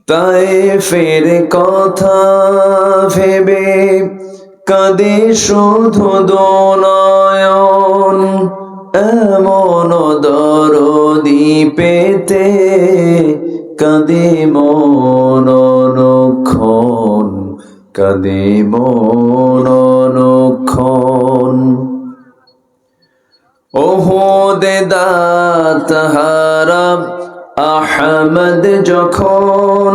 তায়েফের কথা ভেবে কাঁদে শুধু দোনয়ন, এমন দরদি পেতে কাঁদে মন অনুক্ষণ, কাঁদে মন অনুক্ষণ। ওহুদে দাঁতহারা আহমদ যখন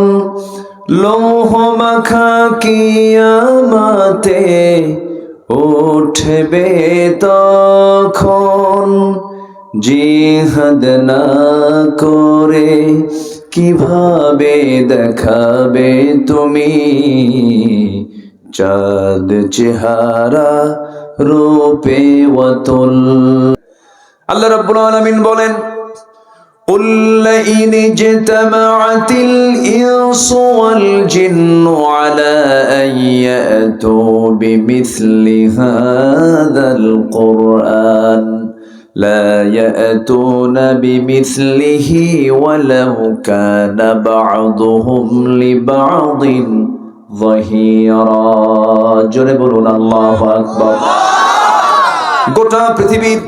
লৌহ মাখা কিয়ামতে উঠবে তখন, জিহাদ না করে কিভাবে দেখাবে তুমি চাঁদ চেহারা রূপে ওয়াতুল। আল্লাহ রাব্বুল আলামিন বলেন, قل لئن اجتمعت الإنس والجن على أن يأتوا بمثل هذا القرآن لا يأتون بمثله ولو كان بعضهم لبعض ظهيرا। জোরে বলুন আল্লাহু আকবার। গোটা পৃথিবীর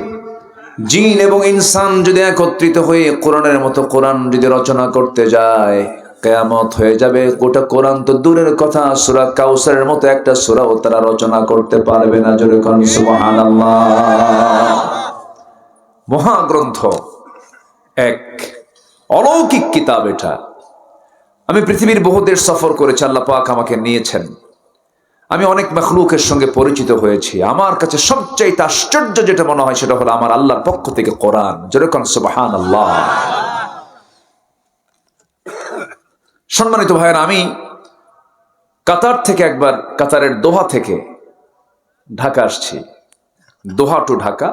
জিন এবং ইনসান যদি একত্রিত হয়ে কোরআনের মতো কোরআন যদি রচনা করতে যায়, কিয়ামত হয়ে যাবে। গোটা কোরআন তো দূরের কথা, সূরা কাউসারের মতো একটা সূরাও তারা রচনা করতে পারবে না। জোরে কোন সুবহানাল্লাহ। মহাগ্রন্থ, এক অলৌকিক কিতাব এটা। আমি পৃথিবীর বহু দেশ সফর করেছি, আল্লাহ পাক আমাকে নিয়েছেন। আমি অনেক মাখলুকের সঙ্গে পরিচিত হয়েছি। আমার কাছে সবচাইতে আশ্চর্য যেটা মনে হয় সেটা হলো আমার আল্লাহর পক্ষ থেকে কোরআন। যেরকম সুবহানাল্লাহ। সম্মানিত ভাইয়েরা, আমি কাতার থেকে একবার, কাতারের দোহা থেকে ঢাকা আসছি, দোহা টু ঢাকা।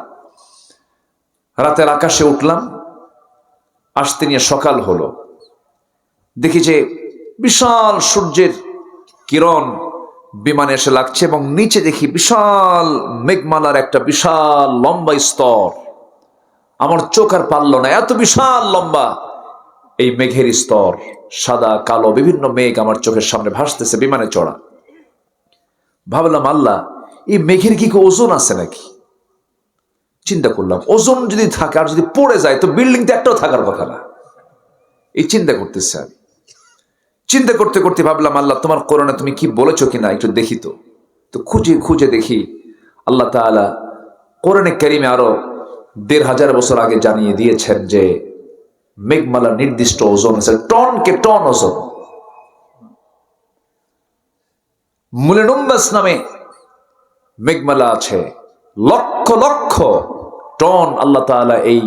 রাতের আকাশে উঠলাম, আসতে নিয়ে সকাল হলো। দেখি যে বিশাল সূর্যের কিরণ বিমানে এসে লাগছে এবং নিচে দেখি বিশাল মেঘমালার একটা বিশাল লম্বা স্তর। আমার চোখ আর পারল না, এত বিশাল লম্বা এই মেঘের স্তর, সাদা কালো বিভিন্ন মেঘ আমার চোখের সামনে ভাসতেছে বিমানে চড়া। ভাবলাম, আল্লাহ, এই মেঘের কি ওজন আছে নাকি? চিন্তা করলাম, ওজন যদি থাকে আর যদি পড়ে যায় তো বিল্ডিং তো একটাও থাকার কথা না। এই চিন্তা করতেছে আমি। চিন্তা করতে করতে ভাবলাম, আল্লাহ, তোমার কোরআনে তুমি কি বলেছো কিনা একটু দেখি। তো খুঁজে খুঁজে দেখি আল্লাহ তাআলা কোরআনে কারিমে আরো ১৫০০ বছর আগে জানিয়ে দিয়েছেন যে মেঘমালার নির্দিষ্ট ওজন আছে, টনকে টন ওজন। মুলেনুম্বাস নামে মেঘমালা আছে, লক্ষ লক্ষ টন। আল্লাহ তাআলা এই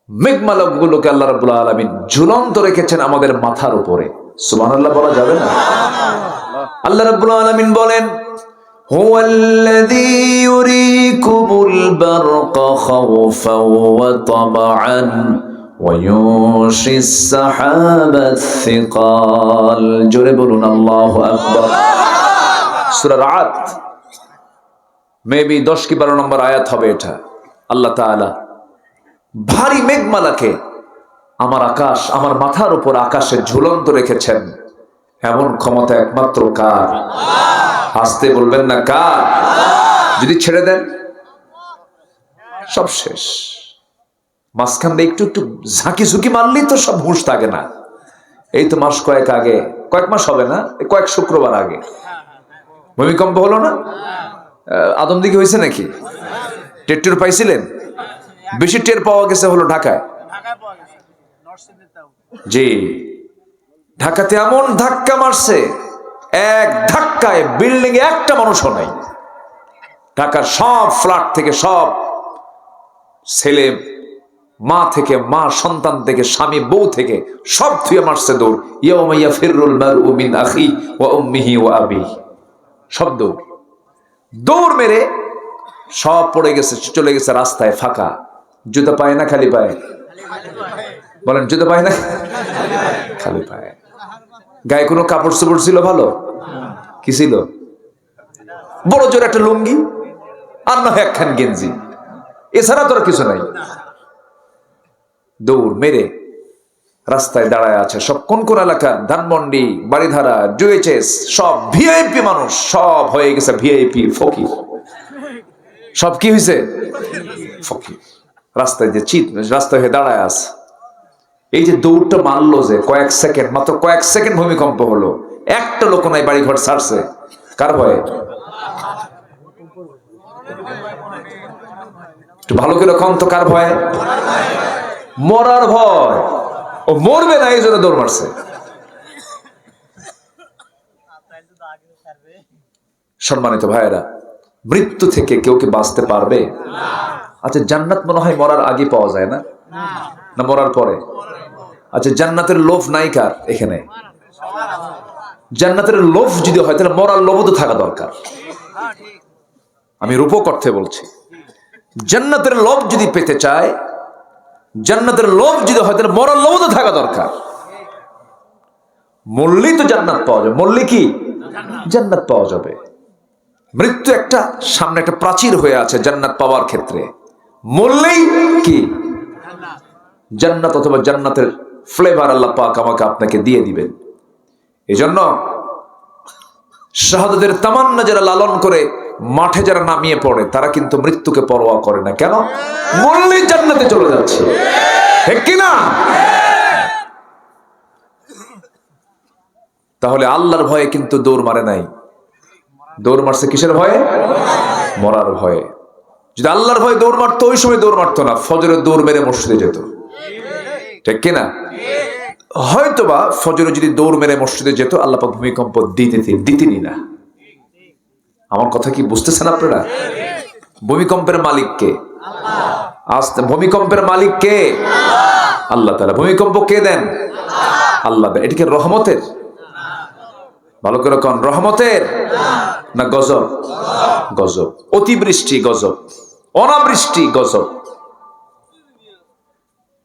মেঘমালাগুলোকে আল্লাহ রাব্বুল আলামিন ঝুলন্ত রেখেছেন আমাদের মাথার উপরে। সুবহানাল্লাহ বলা যাবে না? আল্লাহ রাব্বুল আলামিন বলেন, হুয়াল্লাযী ইউরীকুমুল বারকা খাওফান ওয়া তামআন ওয়া ইউনশিস সাহাবাস সিকাল। জোরে বলুন আল্লাহু আকবার। সূরা রা'দ মেবি 10 কি 12 নম্বর আয়াত হবে এটা। আল্লাহ তাআলা ভারী মেঘমালাকে আমার আকাশ, আমার মাথার উপর আকাশে ঝুলন্ত রেখেছেন। এমন ক্ষমতা একমাত্র কার? আসতে বলবেন না কার? যদি ছেড়ে দেন সব শেষ। মাঝখান দিয়ে একটু একটু ঝাঁকি ঝুঁকি মারলেই তো সব হুঁশ থাকে না। এই তো মাস কয়েক আগে, কয়েক মাস হবে না, কয়েক শুক্রবার আগে ভূমিকম্প হলো না? আদমদিঘি হয়েছে নাকি? টের পাইছিলেন? বেশি টের পাওয়া গেছে হলো ঢাকায়। জি, ঢাকাতে এমন ধাক্কা মারছে, এক ধাক্কায় বিল্ডিং এ একটা মানুষও নাই। ঢাকার সব ফ্ল্যাট থেকে সব ছেলে, মা থেকে মা, সন্তান থেকে স্বামী, বউ থেকে সব থুয়ে মারছে দৌড়। ইয়াউমা ইয়াফিরুল মারউ মিন আখি ওয়া উম্মিহি ওয়া আবিহি। সব দৌড়, দৌড় মেরে সব পড়ে গেছে, চলে গেছে রাস্তায় ফাঁকা। জুতা পায় না খালি পায়? বলেন, জুতা পায় না খালি পায়। গায়ে কোনো কাপড় চোপড় ছিল ভালো? কি ছিল? বড় জোর একটা লুঙ্গি আর না একখান গেঞ্জি, এছাড়া তোর কিছু নাই। দৌড় মেরে রাস্তায় দাঁড়ায় আছে, সব কোন কোন এলাকার, ধানমন্ডি, বাড়িধারা, জুএইচএস, সব ভিআইপি মানুষ, সব হয়ে গেছে ভিআইপি ফকির। সব কি হয়েছে? ফকির। রাস্তায় যে রাস্তায় হয়ে দাঁড়ায় আছে, এই যে দৌড়টা মারলো যে কয়েক সেকেন্ড, মাত্র কয়েক সেকেন্ড ভূমিকম্প হলো, একটা লোক নাই বাড়ি ঘর ছাড়ছে, কার ভয়ে? একটু ভালো করে কম তো, কার ভয়ে? মরার ভয়। ও মরবে না এই জন্য দৌড় মারছে। সম্মানিত ভাইয়েরা, মৃত্যু থেকে কেউ কি বাঁচতে পারবে? আচ্ছা, জান্নাত মনে হয় মরার আগে পাওয়া যায় না, না মরার পরে? আচ্ছা, জান্নাতের লোভ নাই কার এখানে? জান্নাতের লোভ যদি হয় তাহলে মরার লোভ তো থাকা দরকার। আমি রূপক অর্থে বলছি, জান্নাতের লোভ যদি পেতে চায়, জান্নাতের লোভ যদি হয় তাহলে মরার লোভ তো থাকা দরকার। মরলেই তো জান্নাত পাওয়া যাবে, মরলে কি জান্নাত পাওয়া যাবে? মৃত্যু একটা সামনে একটা প্রাচীর হয়ে আছে জান্নাত পাওয়ার ক্ষেত্রে। মরলেই কি জান্নাত অথবা জান্নাতের ফ্লেভার আল্লাহ পাক আমাকে আপনাকে দিয়ে দিবেন। এজন্য শাহাদাতের তামান্না যারা লালন করে মাঠে যারা নামিয়ে পড়ে, তারা কিন্তু মৃত্যুকে পরোয়া করে না। কেন? মরলেই জান্নাতে চলে যাচ্ছে, ঠিক কিনা? তাহলে আল্লাহর ভয়ে কিন্তু দৌড় মারে নাই, দৌড় মারছে কিসের ভয়ে? মরার ভয়ে। যদি আল্লাহর ভয়ে দৌড় মারতো, ওই সময় দৌড় মারতো না, ফজরের দৌড় মেরে মসজিদে যেত, ঠিক কিনা? হয়তোবা ফজরে যদি দৌড় মেরে মসজিদে যেত, আল্লাহ পাক ভূমিকম্প দিতেনি না। আমার কথা কি বুঝতেছেন আপনারা? ভূমিকম্পের মালিক কে? আল্লাহ। ভূমিকম্পের মালিক কে? আল্লাহ তাআলা। ভূমিকম্প কে দেন? আল্লাহ দেন। এটা কি রহমতের? ভালো করে কোন, রহমতের না গজব? গজব। অতিবৃষ্টি গজব, অনাবৃষ্টি গজব।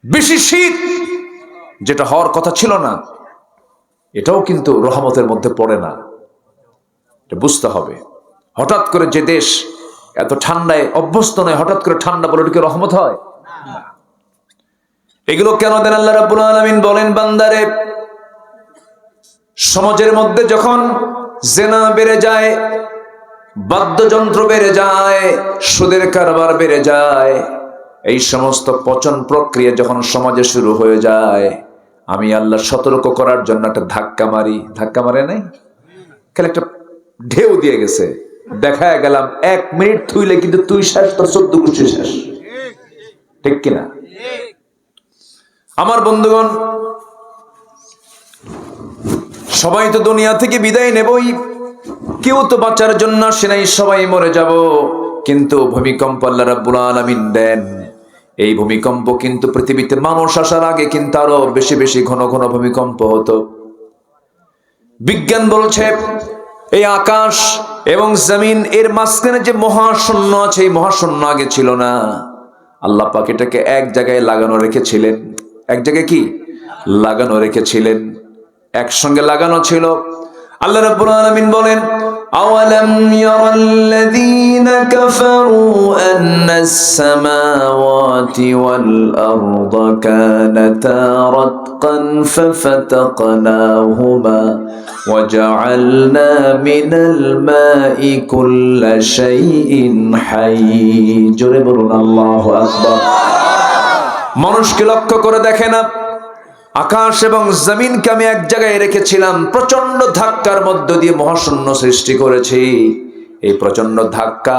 বেশি শীত যেটা হওয়ার কথা ছিল না, এটাও কিন্তু রহমতের মধ্যে পড়ে না, এটা বুঝতে হবে। হঠাৎ করে যে দেশ এত ঠান্ডায় অভ্যস্ত নয়, হঠাৎ করে ঠান্ডা বলে কি রহমত হয়? এগুলো কেন দেন আল্লাহ রাব্বুল আলামিন? বলেন, বান্দারে, সমাজের মধ্যে যখন জেনা বেড়ে যায়, বাদ্যযন্ত্র বেড়ে যায়, সুদের কারবার বেড়ে যায়, এই সমস্ত পচন প্রক্রিয়া যখন সমাজে শুরু হয়ে যায়, আমি আল্লাহ সতর্ক করার জন্য একটা ধাক্কা মারি। ধাক্কা মারে নাই, খালি একটা ঢেউ দিয়ে গেছে, দেখায় গেলাম 1 মিনিট থুইলে কিন্তু তুই শেষ, তোর 14 গোষ্ঠী শেষ, ঠিক কিনা? আমার বন্ধুগণ, সবাই তো দুনিয়া থেকে বিদায় নেবই, কেউ তো বাঁচার জন্য আসে নাই, সবাই মরে যাব। কিন্তু ভূমিকম্প আল্লাহ রাব্বুল আলামিন দেন। এই ভূমিকম্প কিন্তু পৃথিবীতে মানুষ আসার আগে কিন্তু আরো বেশি বেশি ঘন ঘন ভূমিকম্প হতো। বিজ্ঞান বলছে, এই আকাশ এবং জমিন এর মাঝখানে যে মহাশূন্য আছে, এই মহাশূন্য আগে ছিল না। আল্লাহ পাক এটাকে এক জায়গায় লাগানো রেখেছিলেন। এক জায়গায় কি লাগানো রেখেছিলেন? একসঙ্গে লাগানো ছিল। আল্লাহ রাব্বুল আলামিন বলেন, আওয়ালাম ইয়ারাল্লাযীনা কাফারু আন্নাস সামাওয়াতি ওয়াল আরদা কানাতা রাতকান ফাফাতাকনাহুমা ওয়া জাআলনা মিনাল মাই কুল্লা শাইইন হায়্য। জোরে বলুন আল্লাহু আকবার। মানুষকে লক্ষ্য করে দেখে না, আকাশ এবং জমিনকে আমি এক জায়গায় রেখেছিলাম, প্রচন্ড ধাক্কার মধ্য দিয়ে মহাশূন্য সৃষ্টি করেছি। এই প্রচন্ড ধাক্কা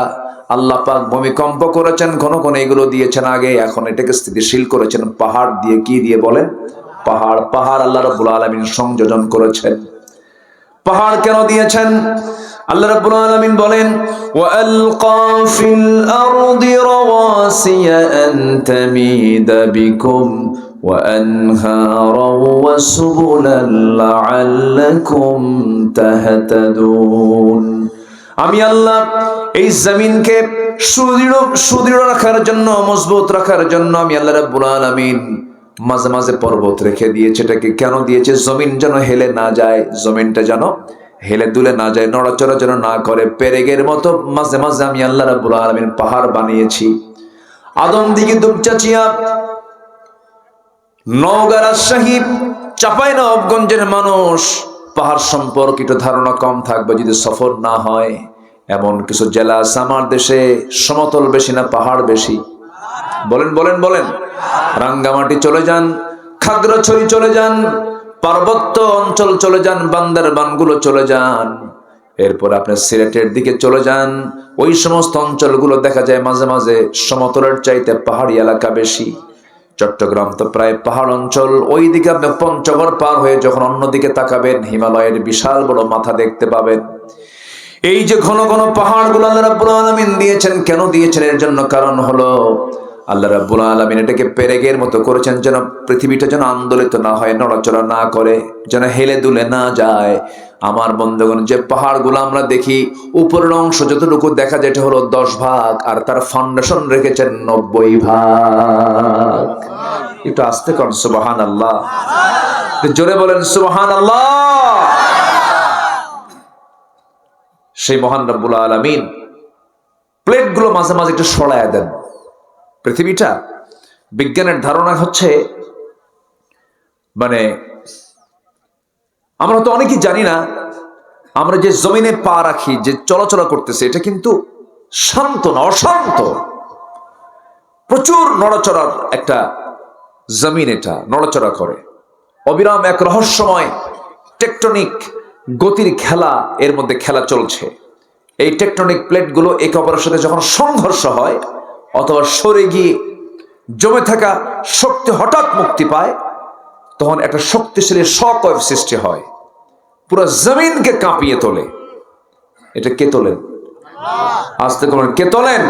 আল্লাহ পাক ভূমিকম্প করেছেন, ঘন ঘন এগুলো দিয়েছেন আগে, এখন এটাকে স্থিতিশীল করেছেন পাহাড় দিয়ে। কি দিয়ে বলেন? পাহাড়। পাহাড় আল্লাহ রাব্বুল আলামিন সংযোজন করেছেন। পাহাড় কেন দিয়েছেন? আল্লাহ রাব্বুল আলামিন বলেন, ওয়া আলকা ফিল আরদি রাওয়াসিয়া আন তামিদা বিকুম ওয়া আনহারা ওয়া সুবুলান লাআল্লাকুম তাহতাদুন। আমি আল্লাহ এই জমিনকে সুদৃঢ় রাখার জন্য, মজবুত রাখার জন্য আমি আল্লাহ রাব্বুল আলামিন মাঝে মাঝে পর্বত রেখে দিয়েছে। এটাকে কেন দিয়েছে? জমিন যেন হেলে না যায়, জমিনটা যেন হেলে দুলে না যায়, নড়াচড়া যেন না করে, পেরেকের মতো মাঝে মাঝে আমি আল্লাহ রাব্বুল আলামিন পাহাড় বানিয়েছি। আদম দিকে দুপচাচিয়া নওগাঁ, রাজশাহী, চাঁপাইনবাবগঞ্জের মানুষ পাহাড় সম্পর্কিত ধারণা কম থাকবে যদি সফর না হয়। এমন কিছু জেলা আছে আমার দেশে, সমতল বেশি না পাহাড় বেশি? বলেন বলেন বলেন। রাঙ্গামাটি চলে যান, খাগড়াছড়ি চলে যান, পার্বত্য অঞ্চল চলে যান, বান্দরবানগুলো চলে যান, এরপর আপনি সিলেটের দিকে চলে যান, ওই সমস্ত অঞ্চলগুলো দেখা যায় মাঝে মাঝে সমতলের চাইতে পাহাড়ি এলাকা বেশি। চট্টগ্রাম তো প্রায় পাহাড় অঞ্চল, ওই দিকে আপনি পঞ্চগড় পার হয়ে যখন অন্যদিকে তাকাবেন হিমালয়ের বিশাল বড় মাথা দেখতে পাবেন। এই যে ঘন ঘন পাহাড়গুলো আল্লাহ রাব্বুল আলামিন দিয়েছেন, কেন দিয়েছেন? এর জন্য কারণ হলো আল্লাহ রাব্বুল আলামিন এটাকে পেরেকের মতো করেছেন যেন পৃথিবীটা যেন আন্দোলিত না হয়, নড়াচড়া না করে, যেন হেলে দুলে না যায়। আমার বন্ধুগণ, যে পাহাড়গুলো আমরা দেখি উপরের অংশ যতটুকু দেখা যায় এটা হলো 10 ভাগ, আর তার ফাউন্ডেশন রেখেছেন 90 ভাগ। একটু আস্তে করেন সুবহানাল্লাহ, জোরে বলেন সুবহানাল্লাহ। সেই মহান রব্বুল আলামিন প্লেটগুলো মাঝে মাঝে একটু সরায়া দেন। পৃথিবীটা, বিজ্ঞানের ধারণা হচ্ছে, মানে আমরা তো অনেকেই জানি না, আমরা যে জমিনে পা রাখি, যে চলাচলা করতেছে, এটা কিন্তু শান্ত না, অশান্ত। প্রচুর নড়াচড়ার একটা জমিন, এটা নড়াচড়া করে অবিরাম, এক রহস্যময় টেকটনিক গতির খেলা এর মধ্যে খেলা চলছে। এই টেকটনিক প্লেটগুলো একে অপরের সাথে যখন সংঘর্ষ হয় অথবা সরে গিয়ে জমে থাকা শক্তি হঠাৎ মুক্তি পায়, তখন একটা শক্তিশালী শক ওয়েভ সৃষ্টি হয়, পুরো জমিনকে কাঁপিয়ে তোলে। এটা কে তোলেন? আস্তে করেন, কে তোলেন?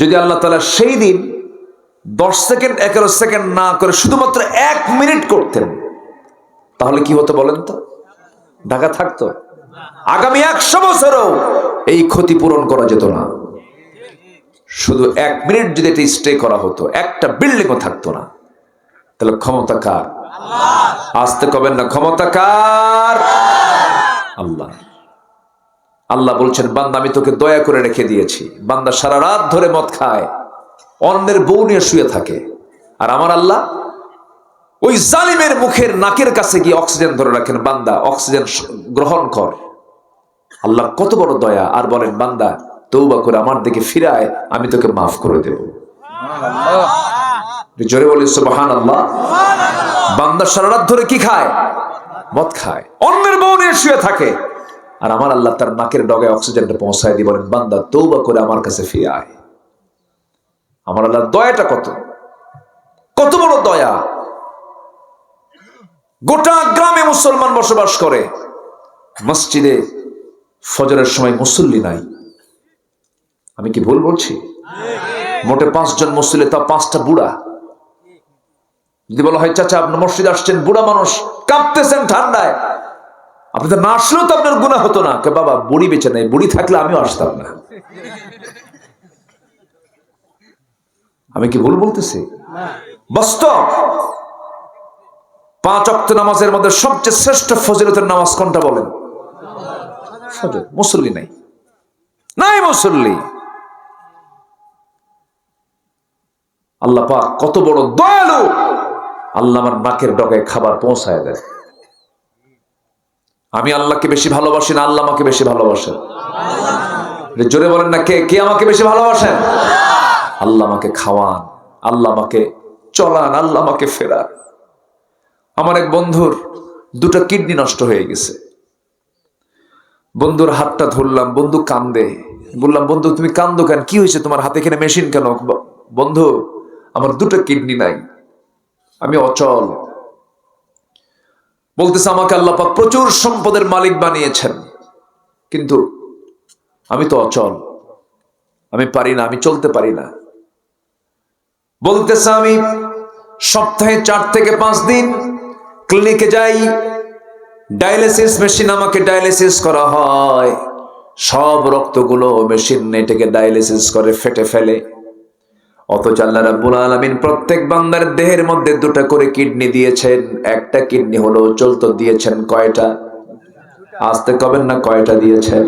যদি আল্লাহ তাআলা সেই দিন 10 সেকেন্ড 11 সেকেন্ড না করে শুধুমাত্র 1 মিনিট করতেন, তাহলে কি হতো বলেন তো? ঢাকা থাকতো? আগামী 100 বছরও এই ক্ষতি পূরণ করা যেত না। শুধু 1 মিনিট যদি এটা স্টে করা হতো, একটা বিল্ডিংও থাকতো না। তাহলে ক্ষমতা কার? আস্তে কবেন না, ক্ষমতা কার? আল্লাহ। আল্লাহ বলছেন, বান্দা আমি তোকে দয়া করে রেখে দিয়েছি। বান্দা সারা রাত ধরে মদ খায়, অন্যের বউ নিয়ে শুয়ে থাকে, আর আমার আল্লাহ ওই জালিমের মুখের নাকের কাছে গিয়ে অক্সিজেন ধরে রাখেন, বান্দা অক্সিজেন গ্রহণ কর। আল্লাহ কত বড় দয়া! আর বলেন, বান্দা তওবা করে আমার দিকে ফিরায়, আমি তোকে মাফ করে দেব। জোরে বলি সুবহানাল্লাহ। বান্দা সারা রাত ধরে কি খায়? মদ খায়, অন্যের বউ নিয়ে শুয়ে থাকে, আর আমার আল্লাহ তার নাকের ডগায় অক্সিজেনটা পৌঁছায় দিয়ে বলেন, বান্দা তওবা করে আমার কাছে ফিরে আয়। আমার আল্লাহর দয়াটা কত, কত বড় দয়া! গোটা গ্রামে মুসলমান বসবাস করে, মসজিদে ফজরের সময় মুসল্লি নাই। আমি কি ভুল বলছি? মোটে 5 জন মুসল্লি, তা 5টা বুড়া। যদি বলা হয়, চাচা আপনি মসজিদে আসছেন, বুড়া মানুষ, কাঁপতেছেন ঠান্ডায়, আপনি তো না আসলেও তো আপনার গুনাহ হতো না। বাবা বুড়ি বেঁচে নেই, বুড়ি থাকলে আমিও আসতাম না। আমি কি ভুল বলতেছি? বাস্তব। 5 ওয়াক্ত নামাজের মধ্যে সবচেয়ে শ্রেষ্ঠ ফজিলতের নামাজ কোনটা বলেন? ফজর। মুসল্লি নাই, নাই মুসল্লি। আল্লাহ পাক কত বড় দয়ালু! আল্লাহ আমার নাকের ডগায় খাবার পৌঁছায় দেয়। আমি আল্লাহকে বেশি ভালোবাসি না আল্লাহ আমাকে বেশি ভালোবাসেন? জোরে বলেন না, কে কে আমাকে বেশি ভালোবাসেন? আল্লাহ আমাকে খাওয়ান, আল্লাহ আমাকে চলান, আল্লাহ আমাকে ফেরান। আমার এক বন্ধুর 2টা কিডনি নষ্ট হয়ে গেছে। বন্ধুর হাতটা ধরলাম, বন্ধু কান্দে। বললাম, বন্ধু তুমি কান্দো কেন? কি হয়েছে তোমার হাতে? এখানে মেশিন কেন? বন্ধু আমার 2টা কিডনি নাই, আমি অচল। বলতেছে, আমাকে আল্লাহ পাক প্রচুর সম্পদের মালিক বানিয়েছেন, কিন্তু আমি তো অচল, আমি পারি না, আমি চলতে পারি না। বলতেছে, আমি সপ্তাহে 4 থেকে 5 দিন ক্লিনিকে যাই, ডায়ালিসিস মেশিন, আমাকে ডায়ালিসিস করা হয়, সব রক্তগুলো মেশিন এটাকে ডায়ালিসিস করে ফেটে ফেলে। অথচ আল্লাহ রাব্বুল আলামিন প্রত্যেক বান্দার দেহের মধ্যে 2টা করে কিডনি দিয়েছেন। একটা কিডনি হলো চলতে দিয়েছেন কয়টা? আস্তে কবেন না, কয়টা দিয়েছেন?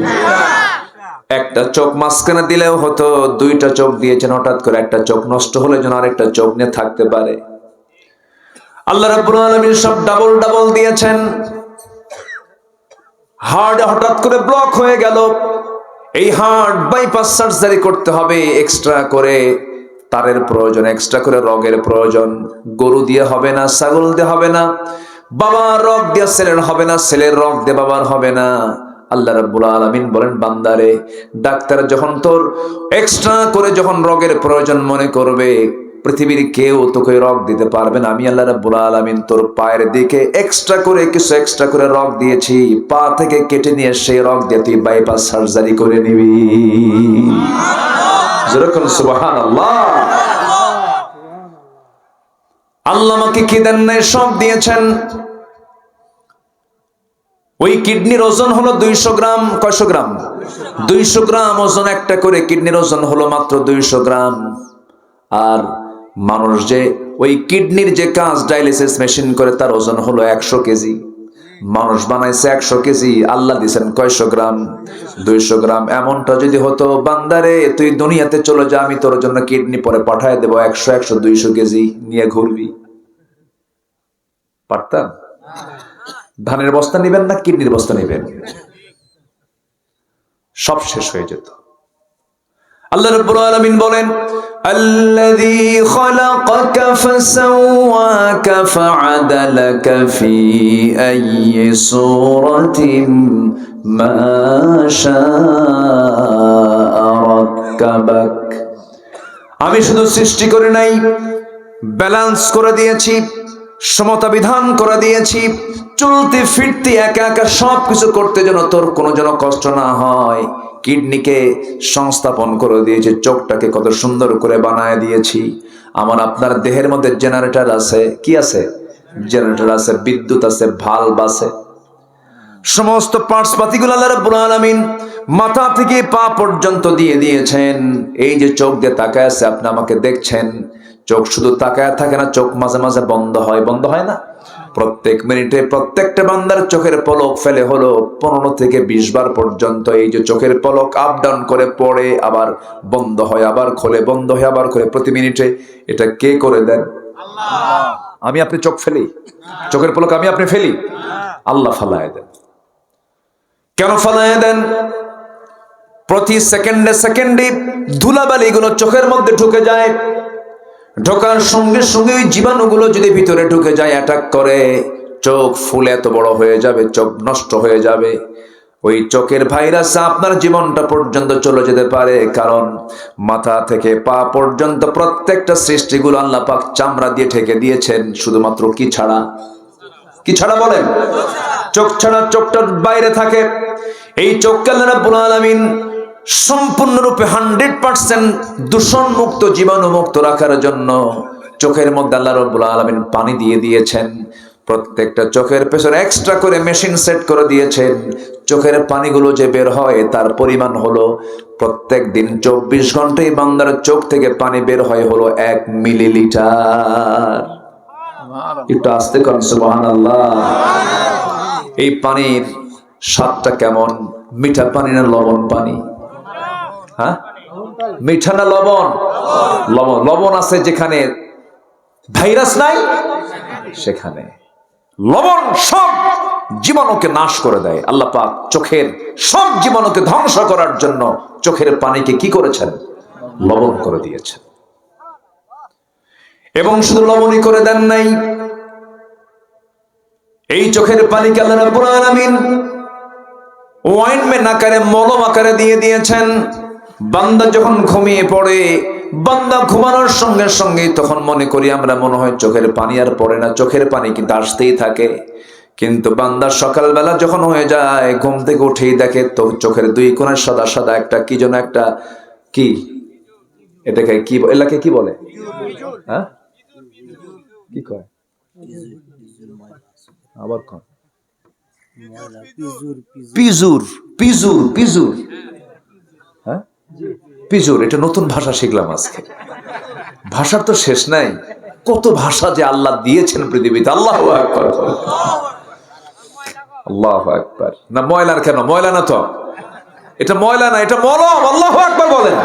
একটা চোখ মাঝখানে দিলেও হতো, 2টা চোখ দিয়েছেন। হঠাৎ করে একটা চোখ নষ্ট হলে যেন আরেকটা চোখ নিয়ে থাকতে পারে। আল্লাহ রাব্বুল আলামিন সব ডাবল ডাবল দিয়েছেন। হার্ট হঠাৎ করে ব্লক হয়ে গেল, এই হার্ট বাইপাস সার্জারি করতে হবে, এক্সট্রা করে তারের প্রয়োজন, এক্সট্রা করে রগের প্রয়োজন। গরু দিয়ে হবে না, ছাগল দিয়ে হবে না, বাবার রগ দিয়ে ছেলের হবে না, ছেলের রগ দিয়ে বাবার হবে না। আল্লাহ রাব্বুল আলামিন বলেন, বান্দারে, ডাক্তার যখন তোর এক্সট্রা করে যখন রগের প্রয়োজন মনে করবে, পৃথিবীর কেউ তোকে রগ দিতে পারবে না। আমি আল্লাহ রাব্বুল আলামিন তোর পায়ের দিকে এক্সট্রা করে কিছু এক্সট্রা করে রগ দিয়েছি, পা থেকে কেটে নিয়ে সেই রগ দিয়ে তুই বাইপাস সার্জারি করে নিবি। যেরকম সুবহানাল্লাহ। আল্লাহ আমাকে কি দেন নাই? সব দিয়েছেন। ওই কিডনির ওজন হলো 200 গ্রাম। কয়শো গ্রাম? 200 গ্রাম ওজন একটা করে কিডনির ওজন হলো মাত্র 200 গ্রাম। আর মানুষ যে ওই কিডনির যে কাজ ডায়ালিসিস মেশিন করে, তার ওজন হলো 100 কেজি। মানুষ বানাইছে 100 কেজি, আল্লাহ দিয়েছেন কয়শো গ্রাম? 200 গ্রাম। এমনটা যদি হতো, বান্দারে তুই দুনিয়াতে চলে যা, আমি তোর জন্য কিডনি পরে পাঠায় দেবো, 100 200 কেজি নিয়ে ঘুরবি। পারতাম? ধানের বস্তা নিবেন না কিডনির বস্তা নিবেন? সব শেষ হয়ে যেত। আল্লাহ রাব্বুল আলামিন বলেন, আল্লাযী খালাকাকা ফাসাওয়াকা ফাআদালাকা ফি আইয়ি সূরাতিন মা শাআ রাক্কাবাক। আমি শুধু সৃষ্টি করে নাই, ব্যালেন্স করে দিয়েছি, সমতা বিধান করে দিয়েছি, চলতে ফিরতে একা একা সবকিছু করতে যেন তোর কোনো যেন কষ্ট না হয়। কিডনিকে সংস্থাপন করে দিয়েছি, চোখটাকে কত সুন্দর করে বানায় দিয়েছি। আমার আপনার দেহের মধ্যে জেনারেটর আছে। কি আছে? জেনারেটর আছে, বিদ্যুৎ আছে, ভালভ আছে, সমস্ত পার্টস পাতিগুলো আল্লাহ রাব্বুল আলামিন মাথা থেকে পা পর্যন্ত দিয়ে দিয়েছেন। এই যে চোখ দিয়ে তাকায় আছে, আপনি আমাকে দেখছেন, চোখ শুধু তাকায় থাকে না, চোখ মাঝে মাঝে বন্ধ হয়। বন্ধ হয় না? প্রত্যেক মিনিটে প্রত্যেকটা বান্দার চোখের পলক ফেলে হলো 15 থেকে 20 বার পর্যন্ত। এই যে চোখের পলক আপ ডাউন করে পড়ে, আবার বন্ধ হয়, আবার খোলে, বন্ধ হয়, আবার খোলে প্রতি মিনিটে। এটা কে করে দেন? আল্লাহ। আমি আপনি চোখ ফেলি? চোখের পলক আমি আপনি ফেলি? আল্লাহ ফালায় দেন। কেন ফালায় দেন? প্রতি সেকেন্ডে সেকেন্ডে ধুলাবালিগুলো চোখের মধ্যে ঢুকে যায়, ঢোকার সঙ্গে সঙ্গে ওই জীবাণুগুলো যদি ভিতরে ঢুকে যায়, অ্যাটাক করে, চোখ ফুলে এত বড় হয়ে যাবে, চোখ নষ্ট হয়ে যাবে। ওই চোখের ভাইরাস আপনার জীবনটা পর্যন্ত চলে যেতে পারে। কারণ মাথা থেকে পা পর্যন্ত প্রত্যেকটা সৃষ্টিগুলো আল্লাহ পাক চামড়া দিয়ে ঢেকে দিয়েছেন, শুধুমাত্র কি ছাড়া? কি ছাড়া বলেন? চোখ ছাড়া। চোখটা বাইরে থাকে। এই চোখকে আল্লাহ রাব্বুল আলামিন সম্পূর্ণরূপে 100% দূষণ মুক্ত, জীবাণু মুক্ত রাখার জন্য চোখের মধ্যে আল্লাহ রাব্বুল আলামিন পানি দিয়ে দিয়েছেন। প্রত্যেকটা চোখের পেছনে এক্সট্রা করে মেশিন সেট করে দিয়েছেন। চোখের পানিগুলো যে বের হয়, তার পরিমাণ হলো প্রত্যেক দিন 24 ঘন্টায় বান্দার চোখ থেকে পানি বের হয় হলো 1 মিলিলিটার। একটু আস্তে করেন সুবহানাল্লাহ। এই পানির স্বাদটা কেমন? মিঠা পানি না লবণ পানি? হ্যাঁ, মিঠা না লবণ? লবণ। লবণ আছে যেখানে ভাইরাস নাই, সেখানে লবণ সব জীবাণুকে নাশ করে দেয়। আল্লাহ পাক চোখের সব জীবাণুকে ধ্বংস করার জন্য চোখের পানিকে কি করেছেন? লবণ করে দিয়েছেন। এবং শুধু লবণই করে দেন নাই, এই চোখের পানিকে আল্লাহ রাব্বুল আলামিন ওয়াইনমেন্ট আকারে, মলম আকারে দিয়ে দিয়েছেন। বান্দা যখন ঘুমিয়ে পড়ে, বান্দা ঘুমানোর সঙ্গে সঙ্গে তখন মনে করি আমরা, মনে হয় চোখের পানি আর পড়ে না, চোখের পানি কিন্তু আসতেই থাকে। কিন্তু বান্দা সকালবেলা যখন হয়ে যায়, ঘুম থেকে উঠেই দেখে তো চোখের দুই কোণে সাদা সাদা একটা কি যেন একটা, কি এটাকে কি এলাকে কি বলে? হ্যাঁ, কি কয়? আবার কোন? পিজুর। পিজুর, পিজুর। হ্যাঁ, পিজুর। এটা নতুন ভাষা শিখলাম আজকে। ভাষার তো শেষ নাই, কত ভাষা যে আল্লাহ দিয়েছেন পৃথিবীতে। আল্লাহু আকবার, আল্লাহু আকবার। না ময়লার কেন? ময়লা না তো, এটা ময়লা না, এটা মলম। আল্লাহু আকবার বলেন।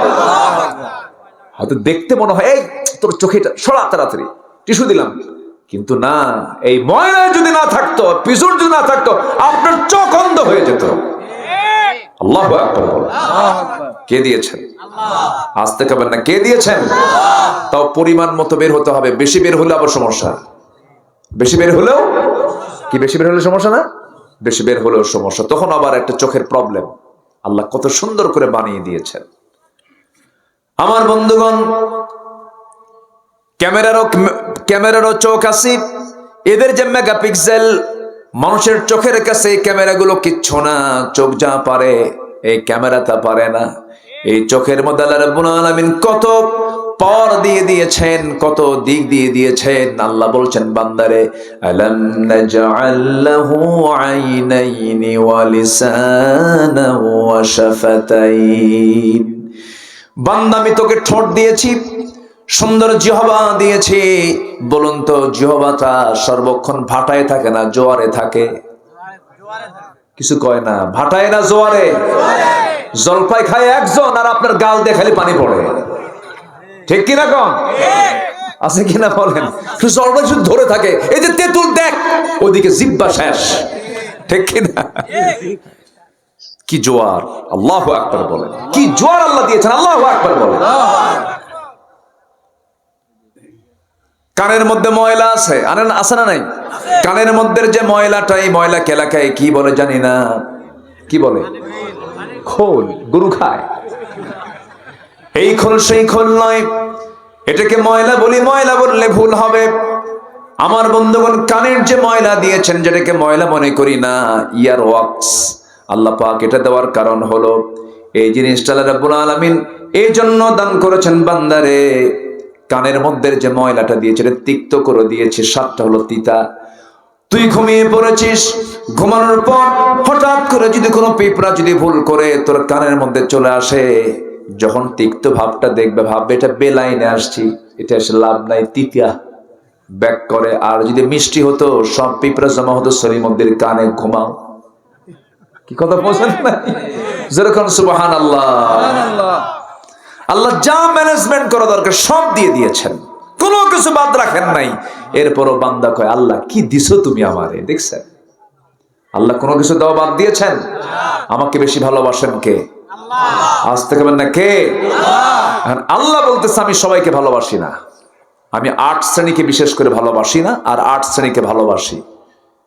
হয়তো দেখতে মনে হয়, এই তোর চোখে সরা, তাড়াতাড়ি টিস্যু দিলাম, কিন্তু না, এই ময়লা যদি না থাকতো, পিছন যদি না থাকতো, আপনার চোখ অন্ধ হয়ে যেত। আল্লাহু আকবার বলেন। কে দিয়েছেন? আসতে খাবেন না, কে দিয়েছেন? তাও পরিমাণ মতো বের হতে হবে। বেশি বের হলে আবার সমস্যা। বেশি বের হলেও কি, বেশি বের হলে সমস্যা না? বেশি বের হলেও সমস্যা, তখন আবার একটা চোখের প্রবলেম। আল্লাহ কত সুন্দর করে বানিয়ে দিয়েছেন। আমার বন্ধুগণ, ক্যামেরারও চোখ আছে, এদের যে মেগাপিক্সেল, মানুষের চোখের কাছে এই ক্যামেরাগুলো কিচ্ছু না। চোখ যা পারে এই ক্যামেরা তা পারে না। এই চোখের মধ্যে আল্লাহ রাব্বুল আলামিন কত পাওয়ার দিয়ে দিয়েছেন, কত দিক দিয়ে দিয়েছেন। আল্লাহ বলছেন বান্দারে, আলাম নাজআল লাহু আইনাইনি ওয়া লিসানান ওয়া শাফাতাইন। বান্দা, আমি তোকে ঠোঁট দিয়েছি, সুন্দর জিহ্বা দিয়েছি। বলুন তো, জিহ্বাটা সর্বক্ষণ ভাটায় থাকে না জোয়ারে থাকে? কিছু কয় না, ভাটায় না জোয়ারে? জলপাই খায় একজন, আর আপনার গাল দিয়ে খালি পানি পড়ে। ঠিক কিনা কন? আছে কিনা বলেন? জলপাই শুধু ধরে থাকে। এই যে তেঁতুল, দেখ ওদিকে জিহ্বা শেষ। ঠিক কিনা? কি জোয়ার! আল্লাহু আকবার বলেন। কি জোয়ার আল্লাহ দিয়েছেন! আল্লাহু আকবার বলেন। কানের মধ্যে ময়লা আছে, আছে না নাই? কানের মধ্যে যে ময়লাটা, এই ময়লা এলাকায় কি বলে জানি না, কি বলে? খোল। গরু খায় এই খোল, সেই খোল নয়। এটাকে ময়লা বলি, ময়লা বললে ভুল হবে। আমার বন্ধুগণ, কানের যে ময়লা দিয়েছেন, যেটাকে ময়লা মনে করি না, ইয়ার ওয়াক্স, আল্লাহ পাক এটা দেওয়ার কারণ হলো এই জিনিসটা আল্লাহ রাব্বুল আলামিন এই জন্য দান করেছেন বান্দারে। কানের মধ্যে যে ময়লাটা দিয়েছে, এটা তিক্ত করে দিয়েছে। স্বাদটা হলো তিতা। তুই ঘুমিয়ে পড়েছিস, ঘুমানোর পর হঠাৎ করে যদি কোনো পিঁপড়া যদি ভুল করে তোর কানের মধ্যে চলে আসে, যখন তিক্ত ভাবটা দেখবে, ভাববে এটা বেলাইনে আসছি, এটা এসে লাভ নাই, তিতা ব্যাক করে। আর যদি মিষ্টি হতো, সব পিঁপড়া জমা হতো সলিমুদ্দির কানে। ঘুমাও। কি কথা বলছেন না? যেরকম সুবহানাল্লাহ। আল্লাহ যা ম্যানেজমেন্ট করা দরকার সব দিয়ে দিয়েছেন, কোনো কিছু বাদ রাখেন নাই। এরপরও বান্দা কয়, আল্লাহ কি দিছো তুমি আমারে? দেখছেন, আল্লাহ কোনো কিছু দেওয়া বাদ দিয়েছেন? আমাকে বেশি ভালোবাসেন কে? আসতে পারবেন না কে? আল্লাহ বলতেছে, আমি সবাইকে ভালোবাসি না, আমি 8 শ্রেণীকে বিশেষ করে ভালোবাসি না, আর 8 শ্রেণীকে ভালোবাসি।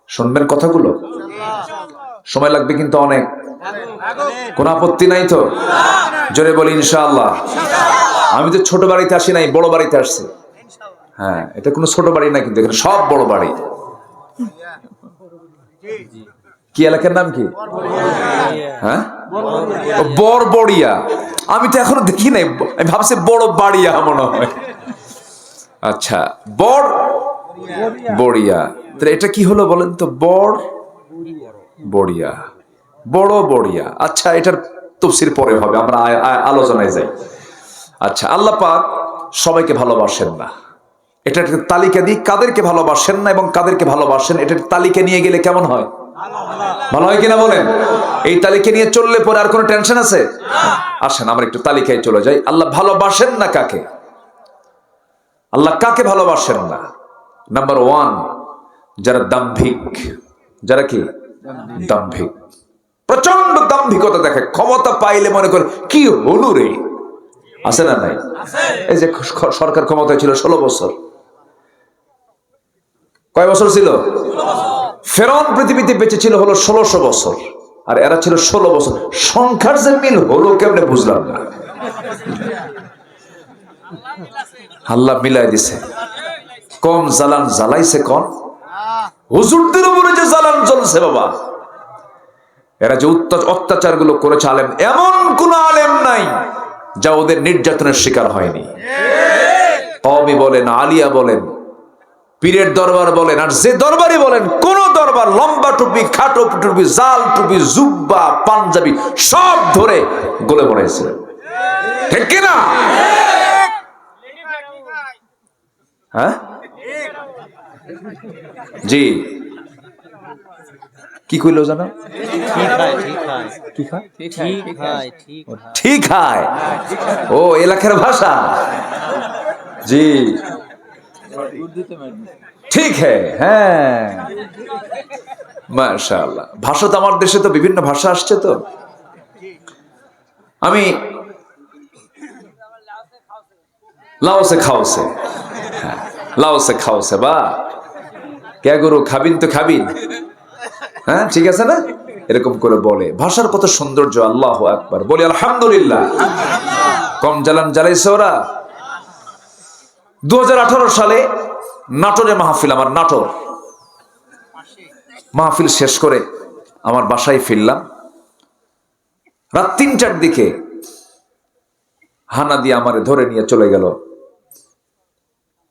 শুনবেন কথাগুলো, সময় লাগবে কিন্তু অনেক। কোন আপত্তি নাই তো? জোরে বলি ইনশাআল্লাহ। আমি তো ছোট বাড়িতে আসি নাই, বড় বাড়িতে আসছি। হ্যাঁ, এটা কোনো ছোট বাড়ি না, কিন্তু এখানে সব বড় বাড়ি। কি এলাকার নাম কি? হ্যাঁ, বড়বড়িয়া। আমি তো এখনো দেখি নাই, আমি ভাবছি বড় বাড়িয়া মনে হয়। আচ্ছা, বড়িয়া। এটা কি হলো বলেন তো? বড়িয়া, বড় বড়িয়া। আচ্ছা, এটার তাফসীর পরে হবে, আমরা আলোচনায় যাই। আচ্ছা, আল্লাহ পাক সবাইকে ভালোবাসেন না। এটা একটা তালিকা দিই, কাদেরকে ভালোবাসেন না এবং কাদেরকে ভালোবাসেন। এটার তালিকা নিয়ে গেলে কেমন হয়? ভালো হয় কিনা বলেন? এই তালিকা নিয়ে চললে পরে আর কোনো টেনশন আছে? আসেন আমরা একটু তালিকায় চলে যাই। আল্লাহ ভালোবাসেন না কাকে? আল্লাহ কাকে ভালোবাসেন না? নাম্বার 1, যারা দাম্ভিক। যারা কি? দাম্ভিক। প্রচন্ড দাম্ভিকতা দেখে, ক্ষমতা পাইলে মনে করে কি হলো রে। আছে না নাই? এই যে সরকার ক্ষমতায় ছিল 16 বছর। কয় বছর ছিল? ফেরাউন পৃথিবীতে বেঁচে ছিল হলো 1600 বছর, আর এরা ছিল 16 বছর। সংখ্যার যে মিল হলো কেমনে বুঝলাম না। আল্লাহ মিলাই দিছে। কম জ্বালান জ্বালাইছে, কম হুজুরদের উপরে যে জ্বালান জ্বলছে বাবা। এরা যে অত্যাচার গুলো করেছে, আলেম, এমন কোন আলেম নাই যা ওদের নির্যাতনের শিকার হয়নি। কওমি বলেন, আলিয়া বলেন, পীরের দরবার বলেন, আর যে দরবারই বলেন, কোন দরবার লম্বা টুপি, খাটো টুপি, জাল টুপি, জুব্বা, পাঞ্জাবি সব ধরে গলে পড়েছে। ঠিক কিনা? হ্যাঁ জি, কি কইলো জানো? ঠিক হয়। ও এলাকার ভাষা। জি, ঠিক হ্যাঁ, মাশাআল্লাহ। ভাষা তো আমার দেশে তো বিভিন্ন ভাষা আসছে। তো আমি লাওসে খাওসে, হ্যাঁ লাওসে খাওসে বা কে গুরু খাবিন তো খাবিন, হ্যাঁ ঠিক আছে না, এরকম করে বলে। ভাষার কত সৌন্দর্য, আল্লাহু আকবার, বলি আলহামদুলিল্লাহ। কম জ্বালান জ্বালাইছে ওরা। 2018 সালে নাটোরে মাহফিল, আমার নাটোর মাহফিল শেষ করে আমার বাসায় ফিরলাম। রাত 3টার দিকে হানা দিয়ে আমারে ধরে নিয়ে চলে গেল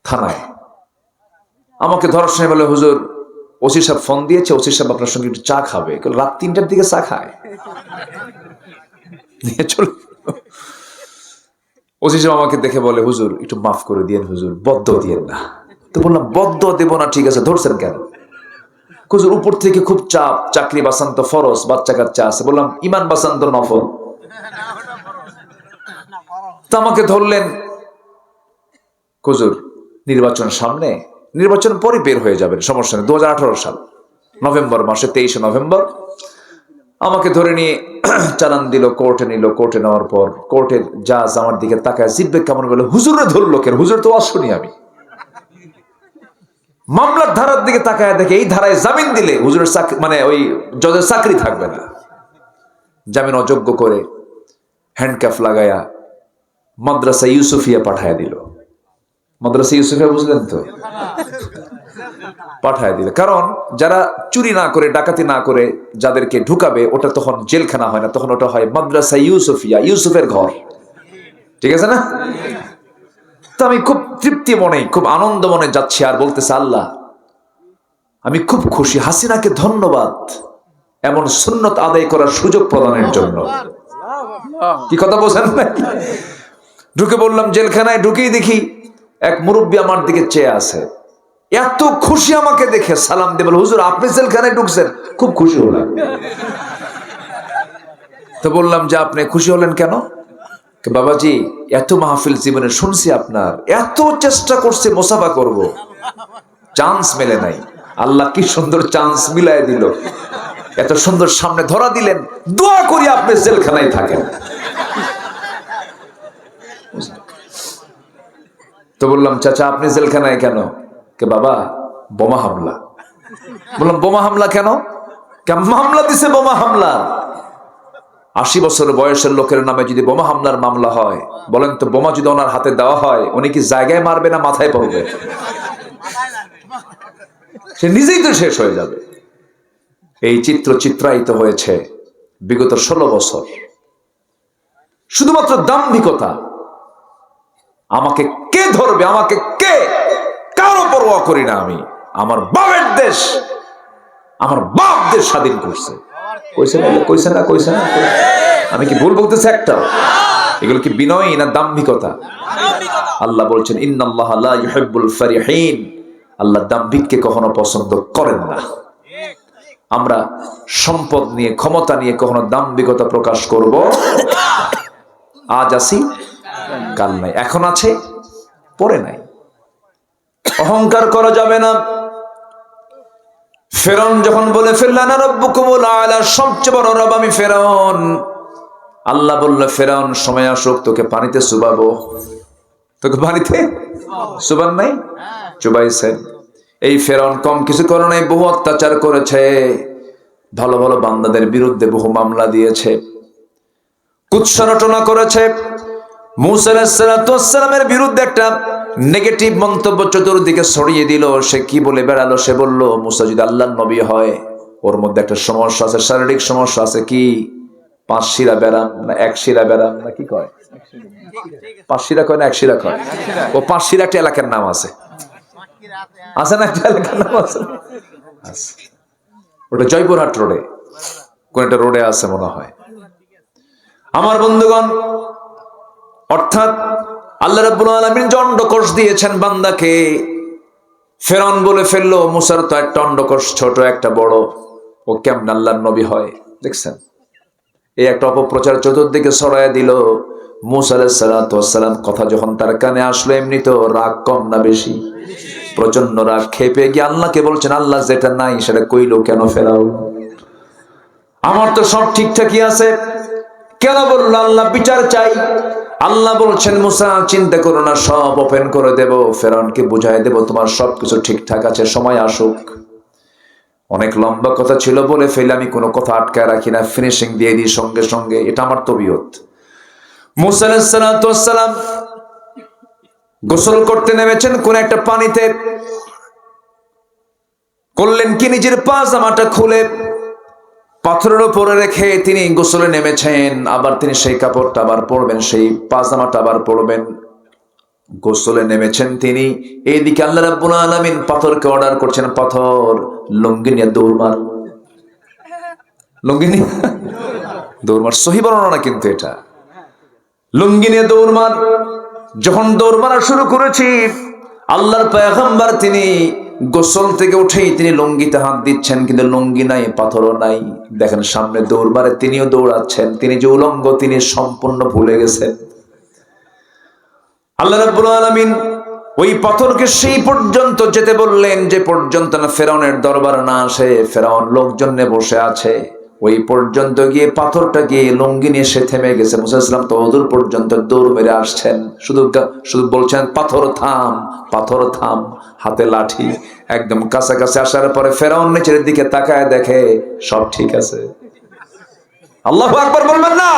থানায়। আমাকে ধরার সময় বলে, হুজুর ওসি সাহেব ফোন দিয়েছে, ওসি সাহেব আপনার সঙ্গে একটু চা খাবে। রাত 3টার দিকে চা খায়? নিয়ে চল। ওসি সাহেব আমাকে দেখে বলে, হুজুর একটু মাফ করে দিয়েন হুজুর, বদ্ধ দিয়েন না। তো বললাম, বদ্ধ দেব না, ঠিক আছে, ধরছেন কেন? হুজুর উপর থেকে খুব চাপ, চাকরি বাঁচান তো ফরজ, বাচ্চা কাচ্চা আছে। বললাম, ইমান বাঁচান তো নফল। তো আমাকে ধরলেন। হুজুর নির্বাচন সামনে, নির্বাচন পরে বের হয়ে যাবেন, সমস্যা নেই। 2018 সাল নভেম্বর মাসে, 23শে নভেম্বর আমাকে ধরে নিয়ে চালান দিল, কোর্টে নিল। কোর্টে নেওয়ার পর কোর্টের জাজ আমার দিকে তাকায় জিব্বে কেমন বলে, হুজুরে ধরলো কেন? হুজুর তো ওয়াজ শুনি আমি। মামলার ধারার দিকে তাকায় দেখে এই ধারায় জামিন দিলে হুজুরের চাকরি, মানে ওই জজের চাকরি থাকবে না। জামিন অযোগ্য করে হ্যান্ডকাফ লাগায়া মাদ্রাসা ইউসুফিয়া পাঠায় দিল। মাদ্রাসা ইউসুফিয়া বুঝলেন তো? পাঠায় দিল। কারণ যারা চুরি না করে, ডাকাতি না করে যাদেরকে ঢুকাবে, ওটা তখন জেলখানা হয় না, তখন ওটা হয় মাদ্রাসা ইউসুফিয়া, ইউসুফের ঘর। ঠিক আছে না? তো আমি খুব তৃপ্তি মনে, খুব আনন্দ মনে যাচ্ছি, আর বলতেছে, আল্লাহ আমি খুব খুশি, হাসিনাকে ধন্যবাদ এমন সুন্নত আদায় করার সুযোগ প্রদানের জন্য। কি কথা বোঝেন না? ঢুকে বললাম জেলখানায়, ঢুকেই দেখি এক মুরব্বী আমার দিকে চেয়ে আছে। এত খুশি আমাকে দেখে, সালাম দিয়ে বলে, হুজুর আপনি জেলখানায় ঢুকছেন? খুব খুশি হলাম। তো বললাম যে আপনি খুশি হলেন কেন? বাবাজি এত মাহফিল জীবনে শুনছি আপনার, এত চেষ্টা করছে মুসাফা করব, চান্স মেলে নাই। আল্লাহ কি সুন্দর চান্স মিলাই দিল, এত সুন্দর সামনে ধরা দিলেন, দোয়া করি আপনি জেলখানায় থাকেন। তো বললাম, চাচা আপনি জেলখানায় কেন? কে বাবা বোমা হামলা। বললাম বোমা হামলা কেন? মামলা দিছে বোমা হামলা। 80 বছর বয়সের লোকের নামে যদি বোমা হামলার মামলা হয়, বলেন তো বোমা যদি ওনার হাতে দেওয়া হয়, উনি কি জায়গায় মারবে না মাথায় পড়বে? সে নিজেই তো শেষ হয়ে যাবে। এই চিত্র চিত্রায়িত হয়েছে বিগত 16 বছর। শুধুমাত্র দাম্ভিকতা। আমাকে কে ধরবে, আমাকে কে, কারো পরোয়া করি না আমি। আমার বাপের দেশ, আমার বাপ দেশ স্বাধীন করছে। কইছে না? আমি কি ভুল বলতেছি একটা? এগুলো কি বিনয় না দাম্ভিকতা? আল্লাহ বলছেন, ইন্নাল্লাহ লা ইউহিব্বুল ফারিহিন, আল্লাহ দাম্ভিককে কখনো পছন্দ করেন না। আমরা সম্পদ নিয়ে, ক্ষমতা নিয়ে কখনো দাম্ভিকতা প্রকাশ করব। আজ আছি কাল নাই, এখন আছে পরে নাই। অহংকার করা যাবে না। ফেরাউন যখন বলে ফেললেন রাব্বুকুমুল আলা, সবচেয়ে বড় রব আমি ফেরাউন, আল্লাহ বলল, ফেরাউন সময় আসুক, তোকে পানিতে চুবাবো। তোকে পানিতে চুবান নাই? চুবাইছেন। এই ফেরাউন কম কিছু করে নাই, বহু অত্যাচার করেছে, ভালো ভালো বান্দাদের বিরুদ্ধে বহু মামলা দিয়েছে, কুৎসা রটনা করেছে। মূসা আলাইহিস সালামের বিরুদ্ধে একটা নেগেটিভ মন্তব্য চতুর্দিকে ছড়িয়ে দিল। সে কি বলে বেড়ালো? সে বলল, মূসা যদি আল্লাহর নবী হয়, ওর মধ্যে একটা সমস্যা আছে, শারীরিক সমস্যা আছে। কি? 5 শিরা ব্যারাম না 1 শিরা ব্যারাম না কি কয়? 5 শিরা কয় না 1 শিরা কয়? ও 5 শিরা একটা এলাকার নাম আছে, আছে না? একটা এলাকার নাম আছে। ওটা জয়পুরহাট রোডে, কোন একটা রোডে আছে মনে হয়। আমার বন্ধুগণ, অর্থাৎ আল্লাহ রাব্বুল আলামিন যে অন্ডকোষ দিয়েছেন বান্দাকে, ফেরাউন বলে ফেললো মুসার তো একটা অন্ডকোষ ছোট একটা বড়, ও কেমন আল্লাহর নবী হয়? দেখছেন, এই একটা অপপ্রচার চতুর্দিকে ছড়ায় দিল। মূসা আলাইহিস সালাম কথা যখন তার কানে আসলো, এমনি তো রাগ কম না বেশি? প্রচন্ড রাগ, খেপে গিয়ে আল্লাহকে বলছেন, আল্লাহ যেটা নাই সেটা কইলো কেন ফেরাও? আমার তো সব ঠিকঠাকই আছে, কেন বললো? আল্লাহ বিচার চাই। আল্লাহ বলছেন, মুসা চিন্তা করো না, সব ওপেন করে দেব, ফেরাউনকে বুঝাই দেব তোমার সবকিছু ঠিকঠাক আছে, সময় আসুক। অনেক লম্বা কথা ছিল বলে ফেলে আমি কোনো কথা আটকায় রাখি না, ফিনিশিং দিয়ে দিই সঙ্গে সঙ্গে, এটা আমার তবিয়ত। মুসা আলাইহিস সালাতু ওয়াস সালাম গোসল করতে নেমেছেন কোন একটা পানিতে, করলেন কি নিজের পাজামাটা খুলে পাথরের উপরে রেখে তিনি গোসলে নেমেছেন। আবার তিনি সেই কাপড়টা আবার পরবেন, সেই পাজামাটা আবার পরবেন। গোসলে নেমেছেন তিনি, এইদিকে আল্লাহ রাব্বুল আলামিন পাথরকে অর্ডার করছেন, পাথর লুঙ্গি নিয়ে দৌড় মার, লুঙ্গি নিয়ে দৌড় মার। সহি বর্ণনা না কিন্তু এটা, লুঙ্গি নিয়ে দৌড় মার। যখন দৌড় মারা শুরু করেছি, আল্লাহর পয়গম্বর তিনি গোসল থেকে উঠেই তিনি লুঙ্গিতে হাত দিচ্ছেন, কিন্তু লুঙ্গি নাই, পাথরও নাই। দেখেন সামনে দৌড় মারে, তিনিও দৌড়াচ্ছেন, তিনি যে উলঙ্গ তিনি সম্পূর্ণ ভুলে গেছেন। আল্লাহ রাব্বুল আলামিন ওই পাথরকে সেই পর্যন্ত যেতে বললেন যে পর্যন্ত না ফেরাউনের দরবার না আসে, ফেরাউন লোকজন নিয়ে বসে আছে, ওই পর্যন্ত গিয়ে পাথরটা গিয়ে লুঙ্গি নিয়ে সে থেমে গেছে। মুসা ইসলাম তো ওদূর পর্যন্ত দৌড় মেরে আসছেন, শুধু বলছেন পাথর থাম, পাথর থাম, হাতে লাঠি। একদম কাছাকাছি আসার পরে ফেরাউন নিচের দিকে তাকায়, দেখে সব ঠিক আছে। আল্লাহু আকবার বলবেন না?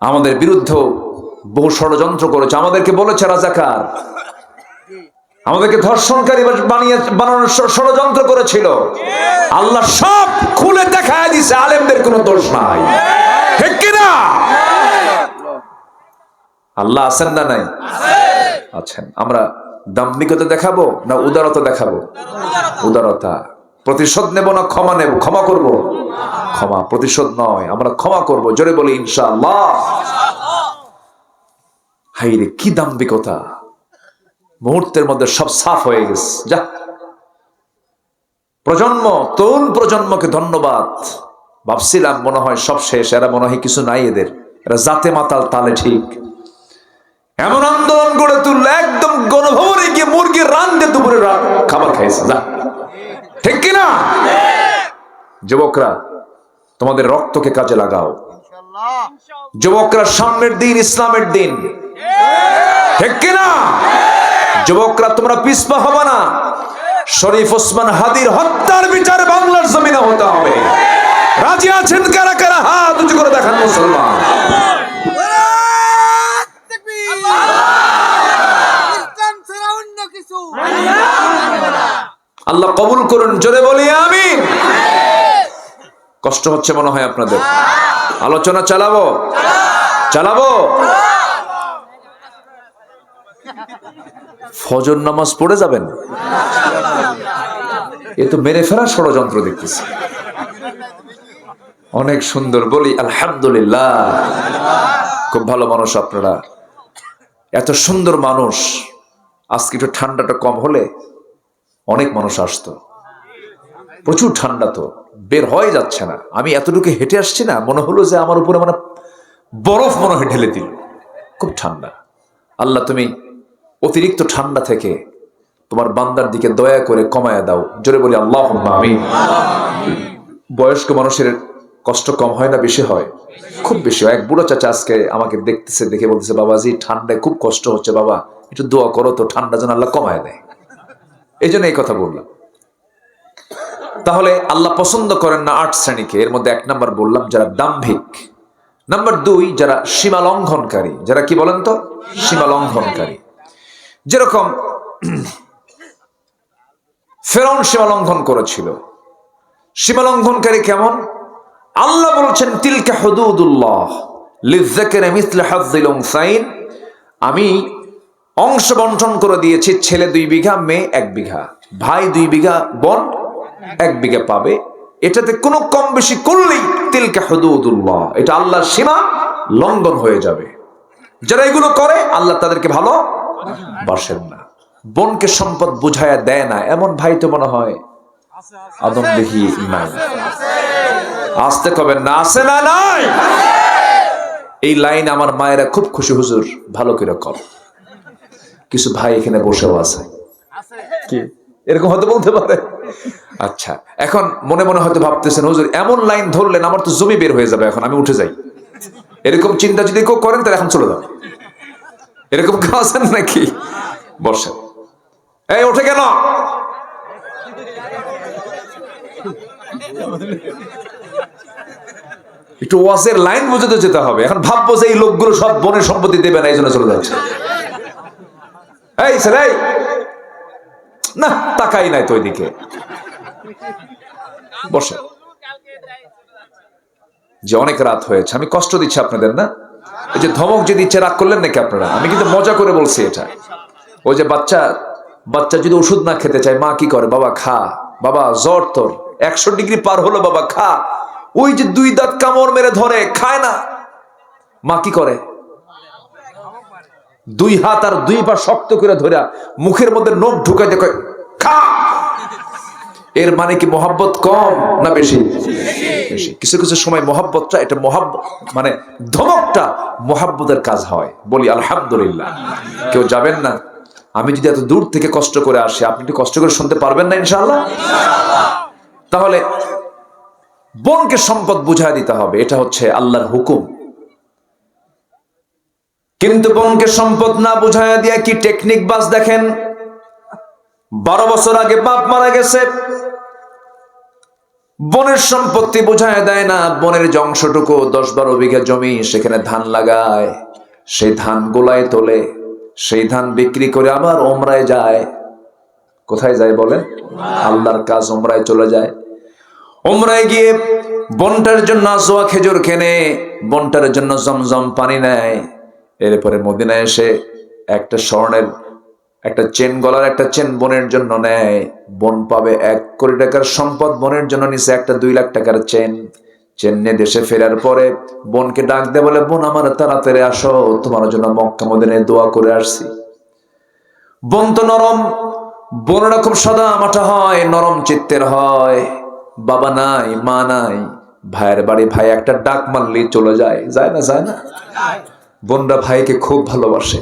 আমাদের বিরুদ্ধে বহু ষড়যন্ত্র করেছে, আমাদেরকে বলেছে রাজাকার, আমাদেরকে ধর্ষণকারী বানানোর ষড়যন্ত্র করেছিল। আল্লাহ সব খুলে দেখায় দিছে, আলেমদের কোনো দোষ নাই, ঠিক কিনা? আল্লাহ আছেন না নাই? আছেন। আমরা দাম্ভিকতা দেখাবো না উদারতা দেখাবো? উদারতা। প্রতিশোধ নেব না ক্ষমা নেব? ক্ষমা করব, ক্ষমা, প্রতিশোধ নয়, আমরা ক্ষমা করব। জোরে বলি ইনশাআল্লাহ। হাইরে কি দাম্ভিকতা, মুহূর্তের মধ্যে সব সাফ হয়ে গেছে। যা প্রজন্ম, তরুণ প্রজন্মকে ধন্যবাদ। ভাবছিলাম মনে হয় সব শেষ, এরা মনে হয় কিছু নাই, এরা জাতে মাতাল তালে ঠিক। এমন আন্দোলন গড়ে তুললো, একদম গণভবনে গিয়ে মুরগির রান্দে দুপুরে খাবার খাইছে। যা, ঠিক কিনা? যুবকরা তোমাদের রক্তকে কাজে লাগাও। যুবকরা সামনের দিন ইসলামের দিন, ঠিক কিনা? যুবকরা তোমরা পিছপা হবে না। শরীফ ওসমান হাদির হত্যার বিচার বাংলার জমিনে হতে হবে। রাজি আছেন কারা কারা? হাত উঁচু করে দেখান মুসলমান। আল্লাহ কবুল করুন, জোরে বলি আমিন। কষ্ট হচ্ছে মনে হয় আপনাদের, আলোচনা চালাবো চালাবো। ফজর নামাজ পড়ে যাবেন, এ তো মেরে ফেরার ষড়যন্ত্র দেখতেছি। অনেক সুন্দর, বলি আলহামদুলিল্লাহ। খুব ভালো মানুষ আপনারা, এত সুন্দর মানুষ। আজকে একটু ঠান্ডাটা কম হলে অনেক মানুষ আসতো, প্রচুর ঠান্ডা, তো বের হয়ে যাচ্ছে না। আমি এতটুকু হেঁটে আসছি না, মনে হলো যে আমার উপরে মানে বরফ মনে হয় ঢেলে দিল, খুব ঠান্ডা। আল্লাহ তুমি অতিরিক্ত ঠান্ডা থেকে তোমার বান্দার দিকে দয়া করে কমায়া দাও। জোরে বলি আল্লাহুম্মা আমিন। বয়স্ক মানুষের কষ্ট কম হয় না বেশি হয়? খুব বেশি হয়। এক বুড়ো চাচা আজকে আমাকে দেখতেছে, দেখে বলতেছে, বাবাজি ঠান্ডায় খুব কষ্ট হচ্ছে, বাবা একটু দোয়া করো তো, ঠান্ডা যেন আল্লাহ কমায় দেয়। এই জন্য এই কথা বললাম। তাহলে আল্লাহ পছন্দ করেন না 8 শ্রেণীকে। এর মধ্যে 1 নাম্বার বললাম যারা দাম্ভিক, নাম্বার 2 যারা সীমা লঙ্ঘনকারী। যারা কি বলেন তো? সীমা লঙ্ঘনকারী। যেরকম ফেরাউন সীমা লঙ্ঘন করেছিল। সীমা লঙ্ঘনকারী কেমন? আল্লাহ বলছেন, তিলকা হুদুদুল্লাহ লিযযাকারি মিসলু হাযযিল উনসাইন। আমি অংশ বন্টন করে দিয়েছি, ছেলে 2 বিঘা, মেয়ে 1 বিঘা, ভাই 2 বিঘা, বোন 1 বিঘা পাবে। এটাতে কোনো কম বেশি করলেই তিলকা হুদুদুল্লাহ, এটা আল্লাহর সীমা লঙ্ঘন হয়ে যাবে। যারা এগুলো করে আল্লাহ তাদেরকে ভালো বাসেন না। বোনকে সম্পদ বুঝায়া দেয় না, এমন ভাই তো মনে হয় আদম দেখি নাই। আসতে কবেন না, আছে না নাই? এই লাইন আমার মায়েরা খুব খুশি, হুজুর ভালো করে কর। কিছু ভাই এখানে বসেও আছে, কি এরকম হয়তো বলতে পারে। আচ্ছা, এখন মনে মনে হয়তো ভাবতেছেন হুজুর এমন লাইন ধরলেন আমার তো জমি বের হয়ে যাবে, এখন আমি উঠে যাই। এরকম চিন্তা যদি কেউ করেন তাহলে এখন চলে যান। এরকম কেউ আছেন নাকি? বসেন। এই ওঠে কেন? একটু ওয়াজের লাইন বুঝতে যেতে হবে। এখন ভাববো যে এই লোকগুলো সব বনের সম্পত্তি দেবে না, এই জন্য চলে যাচ্ছে। এই ছেলে, না তাকাই নাই তো ওইদিকে। বসে। যে অনেক রাত হয়েছে, আমি কষ্ট দিচ্ছি আপনাদের না? এই যে ধমক যে দিচ্ছে রাগ করলেন নাকি আপনারা? আমি কিন্তু মজা করে বলছি এটা। ওই যে বাচ্চা যদি ওষুধ না খেতে চায় মা কি করে? বাবা খা, বাবা জ্বর তোর 100 ডিগ্রি পার হলো, বাবা খা। ওই যে 2 দাঁত কামড় মেরে ধরে, খায় না। মা কি করে? 2 হাত আর 2 পা শক্ত করে ধরে মুখের মধ্যে নখ ঢুকাই দেখে খা। এর মানে কি মহব্বত কম না বেশি? বেশি। কিছু কিছু সময় মহব্বতটা, এটা মহব্বত মানে ধমকটা মহব্বতের কাজ হয়। বলি আলহামদুলিল্লাহ। কেউ যাবেন না? আমি যদি এত দূর থেকে কষ্ট করে আসি, আপনি একটু কষ্ট করে শুনতে পারবেন না ইনশাআল্লাহ? তাহলে বোনকে সম্পদ বুঝায় দিতে হবে, এটা হচ্ছে আল্লাহর হুকুম। কিন্তু বোনকে সম্পদ না বুঝায় দিয়া কি টেকনিক বাস দেখেন। 12 বছর আগে বাপ মারা গেছে, বোনের সম্পত্তি বুঝায় দেয় না। বোনের যে অংশটুকু 10-12 বিঘা জমি, সেখানে ধান লাগায়, সেই ধান গোলায় তোলে, সেই ধান বিক্রি করে আবার ওমরায় যায়। কোথায় যায় বলেন? আল্লাহর কাজ, ওমরায় চলে যায়। ওমরায় গিয়ে বোনটার জন্য আজওয়া খেজুর কেনে, বোনটার জন্য জমজম পানি নেয়। এরপরে মদিনায় এসে একটা স্বর্ণের একটা চেন, গলার একটা চেন বোনের জন্য নেয়। বোন পাবে 1 কোটি টাকার সম্পদ, বোনের জন্য নিচে একটা 2 লাখ টাকার চেন। চেন নিয়ে দেশে ফেরার পরে বোনকে ডাক দিয়ে বলে, বোন আমার তাড়াতাড়ি আসো, তোমার জন্য মক্কা মদিনায় দোয়া করে আসছি। বোন তো নরম, বোনেরা খুব সাদা মাটা হয়, নরম চিত্তের হয়। বাবা নাই, মা নাই, ভাইয়ের বাড়ি ভাই একটা ডাক মারলেই চলে যায়। যায় না? যায় না? বোনরা ভাইকে খুব ভালোবাসে,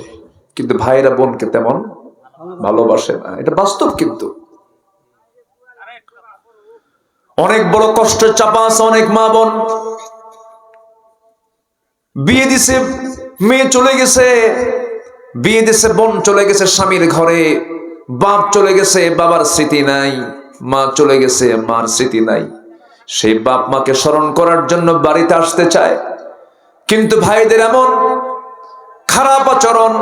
কিন্তু ভাইরা বোনকে তেমন ভালোবাসে না। এটা বাস্তব। কিন্তু অনেক বড় কষ্টের চাপা আছে। অনেক মা বোন বিয়ে দিছে, মেয়ে চলে গেছে, বিয়ে দিছে, বোন চলে গেছে স্বামীর ঘরে, বাপ চলে গেছে, বাবার স্মৃতি নাই, মা চলে গেছে, মার স্মৃতি নাই। সেই বাপ মাকে স্মরণ করার জন্য বাড়িতে আসতে চায়, কিন্তু ভাইদের এমন খারাপ আচরণ,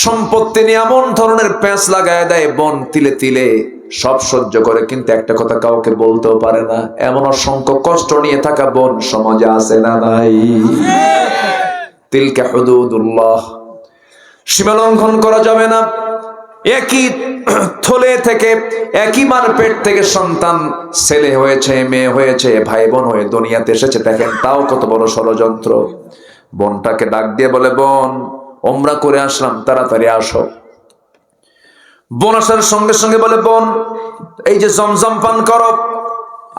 সম্পত্তি নিয়ে এমন ধরনের প্যাঁচ লাগায় দেয়, বোন তিলে তিলে সব সহ্য করে, কিন্তু একটা কথা কাউকে বলতেও পারে না। এমন অসংখ্য কষ্ট নিয়ে থাকা বোন সমাজে আছে না নাই? তিলকা হুদুদুল্লাহ, সীমা লঙ্ঘন করা যাবে না। একই থলে থেকে, একই মার পেট থেকে সন্তান, ছেলে হয়েছে, মেয়ে হয়েছে, ভাই বোন হয়ে দুনিয়াতে এসেছে, দেখেন তাও কত বড় ষড়যন্ত্র। বোনটাকে ডাক দিয়ে বলে, বোন ওমরা করে আসলাম, তাড়াতাড়ি আসো। বোন আসার সঙ্গে সঙ্গে বলে, বোন এই যে জমজম পান করো,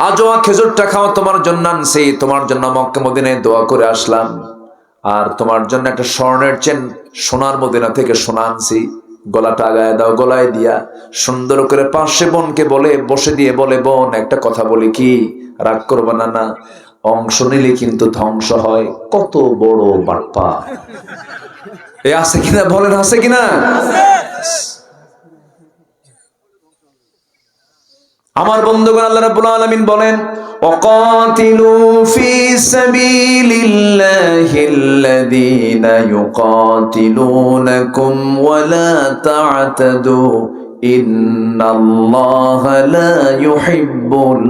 আজওয়া খেজুরটা খাও, তোমার জন্য আনছি, তোমার জন্য মক্কা মদিনায় দোয়া করে আসলাম। আর তোমার জন্য একটা স্বর্ণের চেন, সোনার মদিনা থেকে সোনা আনছি, গলাটা আগায় দাও। গলায় দিয়া সুন্দর করে পাশে বোনকে বলে, বসে দিয়ে বলে, বোন একটা কথা বলি, কি রাগ করবে না? না, অংশ নিলে কিন্তু ধ্বংস হয়। কত বড় বাটপা! এ আছে কিনা বলেন? আছে কিনা? আমার বন্ধুগণ, আল্লাহ রাব্বুল আলামিন বলেন, ওয়াকাতিলু ফি সাবিলিল্লাহিল্লাযীনা ইউকাতিলুনাকুম ওয়া লা তা'তাদু ইন্নাল্লাহা লা ইউহিব্বুল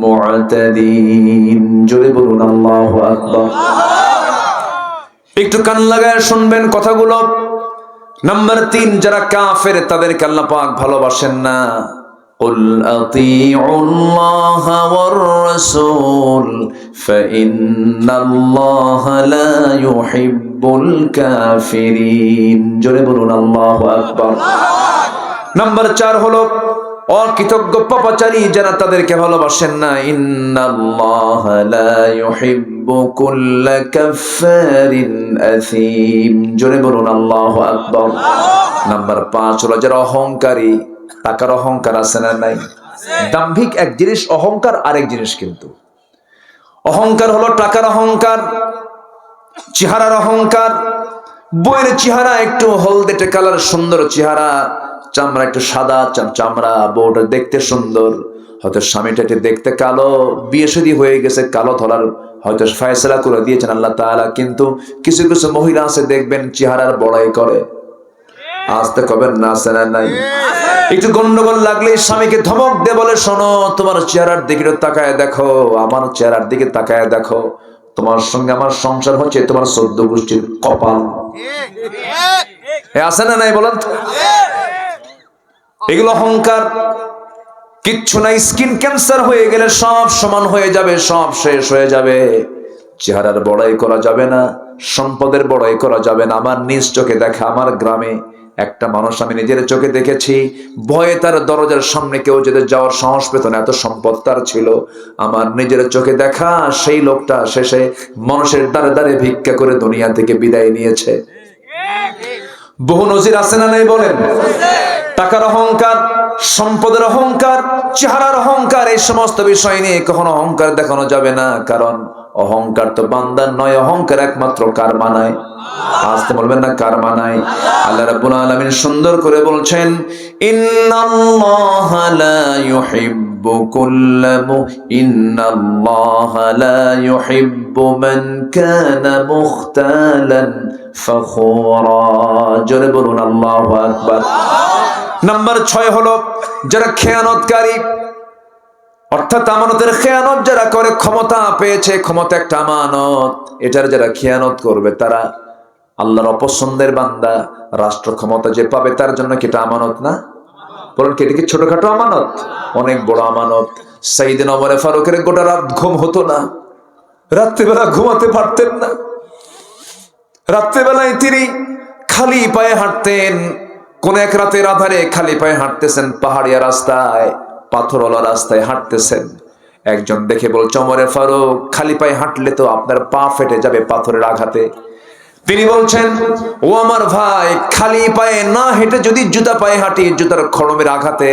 মু'তাদিন। জোরে বলুন আল্লাহু আকবার। একটু কান লাগায় শুনবেন কথাগুলো। নাম্বার 3, যারা কাফের তাদেরকে আল্লাহ পাক ভালোবাসেন না। قل أطيعوا الله والرسول فإن الله لا يحب الكافرين। জোরে বলুন আল্লাহু আকবার। নাম্বার 4 হলো অকৃতজ্ঞ পাপাচারী যারা তাদেরকে ভালোবাসেন না। ইন্নাল্লাহা লা ইউহিব্বু কুল্লা কাফফারিন আথীম। জোরে বলুন আল্লাহু আকবার। নাম্বার 5 হলো যারা অহংকারী। টাকার অহংকার আছে না নাই? দাম্ভিক এক জিনিস, অহংকার আরেক জিনিস। কিন্তু অহংকার হলো টাকার অহংকার, চেহারার অহংকার। বইয়ের চেহারা একটু হলদেটে কালার, সুন্দর চেহারা, চামড়া একটু সাদা চামড়া, বউটা দেখতে সুন্দর, হয়তো স্বামীটা দেখতে কালো, বিয়ে শাদী হয়ে গেছে, কালো ধরার হয়তো ফয়সালা করে দিয়েছেন আল্লাহ তাআলা। কিন্তু কিছু কিছু মহিলা আছে দেখবেন চেহারার বড়াই করে। আসতে কবেন না, আছে না নাই? একটু গন্ডগোল লাগলে স্বামীকে ধমক দিয়ে বলে, শোনো তোমার চেহারার দিকে তাকায় দেখো, আমার চেহারার দিকে তাকায় দেখো, তোমার সঙ্গে আমার সংসার হচ্ছে তোমার 14 গোষ্ঠীর কপাল। আছে না নাই বলেন? এগুলো অহংকার। কিচ্ছু নাই, স্কিন ক্যান্সার হয়ে গেলে সব সমান হয়ে যাবে, সব শেষ হয়ে যাবে। চেহারার বড়াই করা যাবে না, সম্পদের বড়াই করা যাবে না। আমার নিজ চোখে দেখা, আমার গ্রামে একটা মানুষ আমি নিজের চোখে দেখেছি, ভয়ে তার দরজার সামনে কেউ যেতে যাওয়ার সাহস পেত না, এত সম্পদ তার ছিল। আমার নিজের চোখে দেখা সেই লোকটা শেষে মানুষের দ্বারে দ্বারে ভিক্ষা করে দুনিয়া থেকে বিদায় নিয়েছে। বহু নজির আছে না নাই বলেন? টাকার অহংকার, সম্পদের অহংকার, চেহারার অহংকার, এই সমস্ত বিষয় নিয়ে কখনো অহংকার দেখানো যাবে না। কারণ অহংকার তো বান্দার নয়, অহংকার একমাত্র কার মানায়? আসতে বলবেন না, কার মানায়? আল্লাহ রাব্বুল আলামিন সুন্দর করে বলছেন, ইন্নাল্লাহা লা ইউহিব্বু ইন্নাল্লাহা লা ইউহিব্বু মান কানা মুখতালান ফখুরা। জোরে বলুন আল্লাহু আকবার। নাম্বার 6 হলো যারা খেয়ানতকারী, অর্থাৎ আমানতের খেয়ানত যারা করে। ক্ষমতা পেয়েছে, ক্ষমতা একটা আমানত, এটার যারা খেয়ানত করবে তারা আল্লাহর অপছন্দের বান্দা। রাষ্ট্র ক্ষমতা যে পাবে তার জন্য কি এটা আমানত না? বলেন কি এটা কি ছোটখাটো আমানত? অনেক বড় আমানত। সাইয়েদনা ওমর ফারুকের গোটা রাত ঘুম হতো না, রাত্রিবেলা ঘুমাতে পারতেন না। রাত্রিবেলায় তিনি খালি পায়ে হাঁটতেন। কোন এক রাতের আধারে খালি পায়ে হাঁটতেছেন, পাহাড়িয়া রাস্তায়, পাথরওয়ালা রাস্তায় হাঁটতেছেন। একজন দেখে বলছে, ওমর ফারুক খালি পায়ে হাঁটলে তো আপনার পা ফেটে যাবে পাথরের আঘাতে। তিনি বলছেন, ও আমার ভাই, খালি পায়ে না হেঁটে যদি জুতা পায়ে হাঁটি, জুতার খড়মের আঘাতে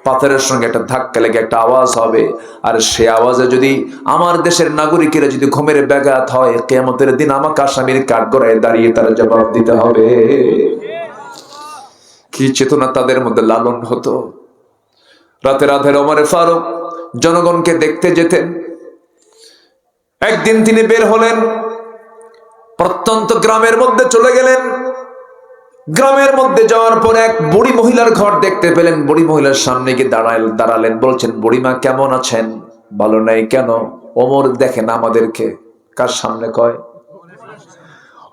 পাথরের সঙ্গে একটা ধাক্কা লেগে একটা আওয়াজ হবে, আর সে আওয়াজে যদি আমার দেশের নাগরিকেরা যদি ঘুমের ব্যাঘাত হয়, কিয়ামতের দিন আমাকে আসামির কাঠগড়ায় দাঁড়িয়ে তারা জবাব দিতে হবে। কি চেতনা তাদের মধ্যে লালন হতো। রাতের আধারে ওমর ফারুক জনগণকে দেখতে যেতেন। একদিন তিনি বের হলেন, প্রত্যন্ত গ্রামের মধ্যে চলে গেলেন। গ্রামের মধ্যে যাওয়ার পর এক বুড়ি মহিলার ঘর দেখতে পেলেন। বুড়ি মহিলার সামনে গিয়ে দাঁড়ালেন, বলছেন, বুড়িমা কেমন আছেন? ভালো নাই কেন? ওমর দেখেন আমাদেরকে। কার সামনে কয়?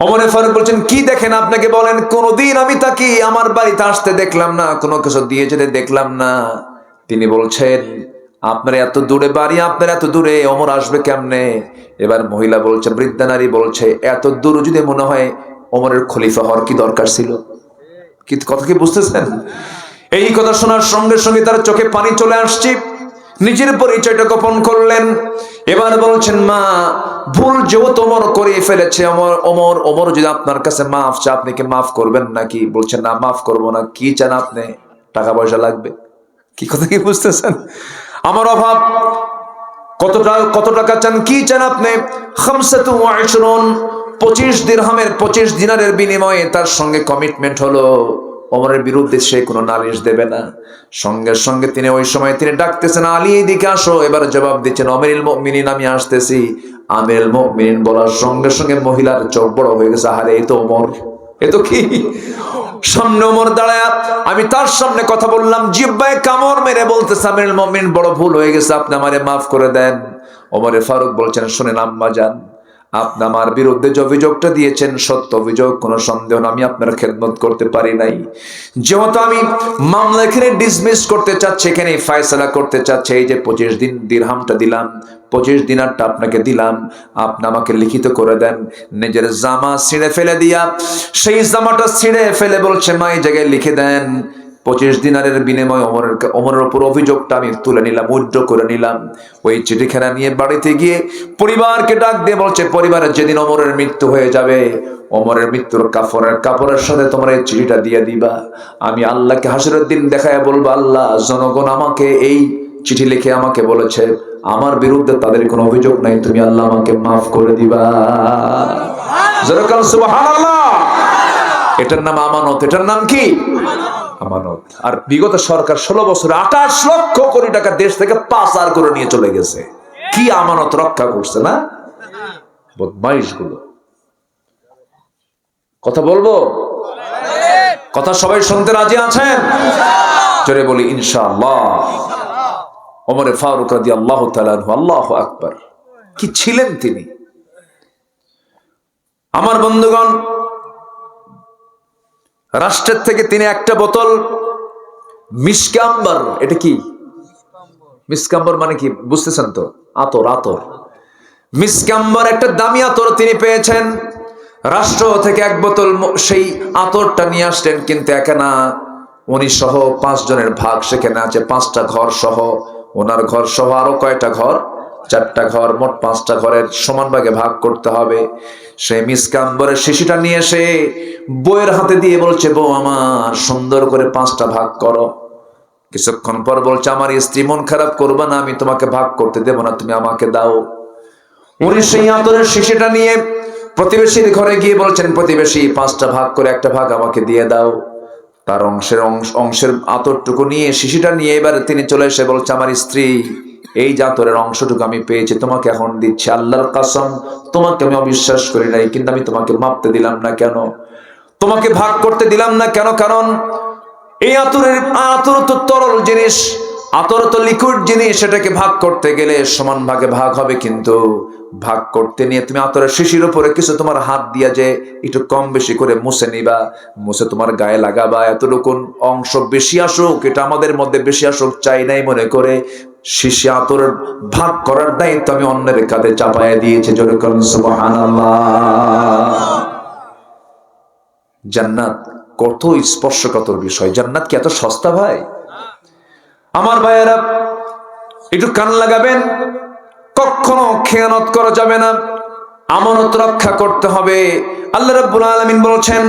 ওমর ফারুক বলছেন, কি দেখেন আপনাকে বলেন? কোনদিন আমি তাকে আমার বাড়িতে আসতে দেখলাম না, কোনো কিছু দিয়ে যেতে দেখলাম না। তিনি বলছেন, আপনার এত দূরে বাড়ি, আপনার এত দূরে ওমর আসবে কেমনে? এবার মহিলা বলছে, বৃদ্ধা নারী বলছে, এত দূর যদি মনে হয় ওমরের খলিফা হওয়ার কি দরকার ছিল? কথা কি বুঝতেছেন? এই কথা শোনার সঙ্গে সঙ্গে তার চোখে পানি চলে আসছে। নিজের পরিচয়টা গোপন করলেন। এবার বলছেন, মা, ভুল যেহেতু ওমর করে ফেলেছে, ওমর যদি আপনার কাছে মাফ চায়, আপনি কি মাফ করবেন নাকি? বলছেন, না, মাফ করবো না। কি চান আপনি? টাকা পয়সা লাগবে? কি কথা কি বুঝতেছেন? আমার অভাব, কত টাকা চান? কি চান আপনি? 25 দিরহামের 25 দিনারের বিনিময়ে তার সঙ্গে কমিটমেন্ট হলো, ওমরের বিরুদ্ধে সে কোনো নালিশ দেবে না। সঙ্গে সঙ্গে তিনি ওই সময় তিনি ডাকতেছেন, আলী এদিকে আসো। এবার জবাব দিচ্ছেন, আমিরুল মুমিনিন আমি আসতেছি। আমিরুল মুমিনিন বলার সঙ্গে সঙ্গে মহিলার চোখ বড় হয়ে গেছে, আরে এই তো ওমর, এ তো কি? সামনে ওমর দাঁড়ায়, আমি তার সামনে কথা বললাম, জিহ্বায় কামড় মেরে বলতেছে, আমিরুল মুমিনিন বড় ভুল হয়ে গেছে, আপনি আমারে মাফ করে দেন। ওমর ফারুক বলছেন, শুনেন আম্মাজান, আপনি আমার বিরুদ্ধে যে অভিযোগটা দিয়েছেন সত্য অভিযোগ, কোনো সন্দেহ না, আমি আপনার খেদমত করতে পারি নাই। যেহেতু আমি মামলা এখানে ডিসমিস করতে চাচ্ছি, এখানে ফয়সালা করতে চাচ্ছি, এই যে 25 দিরহামটা দিলাম, 25 দিনারটা আপনাকে দিলাম, আপনি আমাকে লিখিত করে দেন। নিজের জামা ছিঁড়ে ফেলে দিয়া সেই জামাটা ছিঁড়ে ফেলে বলছে, মা এই জায়গায় লিখে দেন, 25 দিনারের বিনিময়ে ওমরের উপর অভিযোগটা আমি তুলে নিলাম, উইথড্র করে নিলাম। ওই চিঠিখানা নিয়ে বাড়িতে গিয়ে পরিবারকে ডাক দিয়ে বলছে, পরিবারের যেদিন ওমরের মৃত্যু হয়ে যাবে, ওমরের মৃত্যুর কাপড়ের সাথে তোমরা এই চিঠিটা দিয়ে দিবা। আমি আল্লাহকে হাসরের দিন দেখায় বলবো, আল্লাহ, জনগণ আমাকে এই চিঠি লিখে আমাকে বলেছে আমার বিরুদ্ধে তাদের কোনো অভিযোগ নাই, তুমি আল্লাহ আমাকে মাফ করে দিবা। সুবহানাল্লাহ। এটার নাম আমানত। এটার নাম কি? আমানত। আর বিগত সরকার 16 বছরে 28 লক্ষ কোটি টাকা দেশ থেকে পাচার করে নিয়ে চলে গেছে। কি আমানত রক্ষা করছে না? বদমাইশ গুলো। কথা বলবো? কথা সবাই শুনতে রাজি আছেন? জোরে বলি ইনশাআল্লাহ। ওমরে ফারুক রাদিয়াল্লাহু তাআলা আনহু, আল্লাহু আকবার, কি ছিলেন তিনি! আমার বন্ধুগণ, রাষ্ট্রের থেকে তিনি একটা বোতল মিসকাম্বর, এটা কি মিসকাম্বর মানে কি বুঝতেছেন তো? আতর। আতর, মিসকাম্বর একটা দামি আতর তিনি পেয়েছেন। রাষ্ট্র থেকে এক বোতল সেই আতরটা নিয়ে আসলেন, কিন্তু একা না, উনি সহ 5 জনের ভাগ সেখানে আছে। 5টা ঘর সহ, ওনার ঘর সহ আরো কয়টা ঘর? 4টা ঘর, মোট 5টা ঘরের সমান ভাগে ভাগ করতে হবে। সেই মিসকাম্বরের শিশিটা নিয়ে এসে বউয়ের হাতে দিয়ে বলছে, বউ আমার, সুন্দর করে 5টা ভাগ করো। কিছুক্ষণ পর বলছে, আমার স্ত্রী, মন খারাপ করবে না, আমি তোমাকে ভাগ করতে দেব না, তুমি আমাকে দাও। উনি সেই আতরের শিশিটা নিয়ে প্রতিবেশীর ঘরে গিয়ে বলছেন, প্রতিবেশী, 5টা ভাগ করে একটা ভাগ আমাকে দিয়ে দাও। তার অংশের আতরটুকু নিয়ে, শিশিটা নিয়ে এবার তিনি চলে এসে বলছে, আমার স্ত্রী, এই যে আতরের অংশটুকু আমি পেয়েছি, তোমাকে এখন দিচ্ছি। আল্লাহর কসম, তোমাকে আমি অবিশ্বাস করি নাই, কিন্তু আমি তোমাকে মাপতে দিলাম না কেন? তোমাকে ভাগ করতে দিলাম না কেন? কারণ এই আতর তো তরল জিনিস, আতর তো লিকুইড জিনিস, সেটাকে ভাগ করতে গেলে সমান ভাগে ভাগ হবে, কিন্তু ভাগ করতে নিয়ে তুমি আতরের শিশির উপরে কিছু তোমার হাত দিয়া যে একটু কম বেশি করে মুছে নিবা, মুছে তোমার গায়ে লাগাবা, এতটুকুন অংশ বেশি আসুক, এটা আমাদের মধ্যে বেশি আসুক চাই নাই মনে করে শিশি আতরের ভাগ করার দায়িত্ব আমি অন্যের কাঁধে চাপায়া দিয়েছি। জোরে বলেন সুবহানাল্লাহ। জান্নাত কত স্পর্শকাতর বিষয়। জান্নাত কি এত সস্তা ভাই? আমার ভাইয়েরা, একটু কান লাগাবেন, কখনো খেয়ানত করা যাবে না, আমানত রক্ষা করতে হবে। আল্লাহ রাব্বুল আলামিন বলছেন,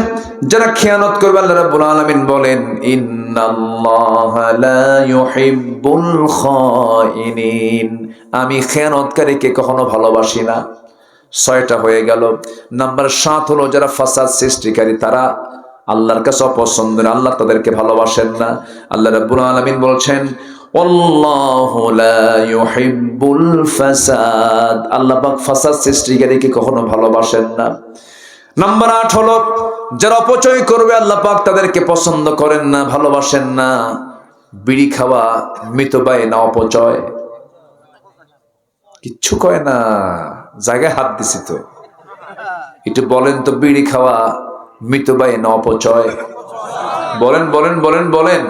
যারা খেয়ানত করবে, আল্লাহ রাব্বুল আলামিন বলেন, ইন্নাল্লাহা লা ইউহিব্বুল খাইনিন, আমি খেয়ানতকারীকে কখনো ভালোবাসি না। 6টা হয়ে গেল। নাম্বার 7 হলো, যারা ফাসাদ সৃষ্টিকারী, তারা আল্লাহর কাছে অপছন্দ, আল্লাহ তাদেরকে ভালোবাসেন না। আল্লাহ রাব্বুল আলামিন বলছেন, আল্লাহু লা ইউহিব্বুল ফাসাদ, আল্লাহ পাক ফাসাদ সৃষ্টিকারীকে কখনো ভালোবাসেন না। নাম্বার 8 হলো, যারা অপচয় করবে, আল্লাহ পাক তাদেরকে পছন্দ করেন না, ভালোবাসেন না। বিড়ি খাওয়া মিতব্যয় না অপচয়? কিচ্ছু কয় না, জায়গায় হাত দিছি তো। একটু বলেন তো, বিড়ি খাওয়া মিতব্যয় না অপচয়? বলেন বলেন বলেন বলেন।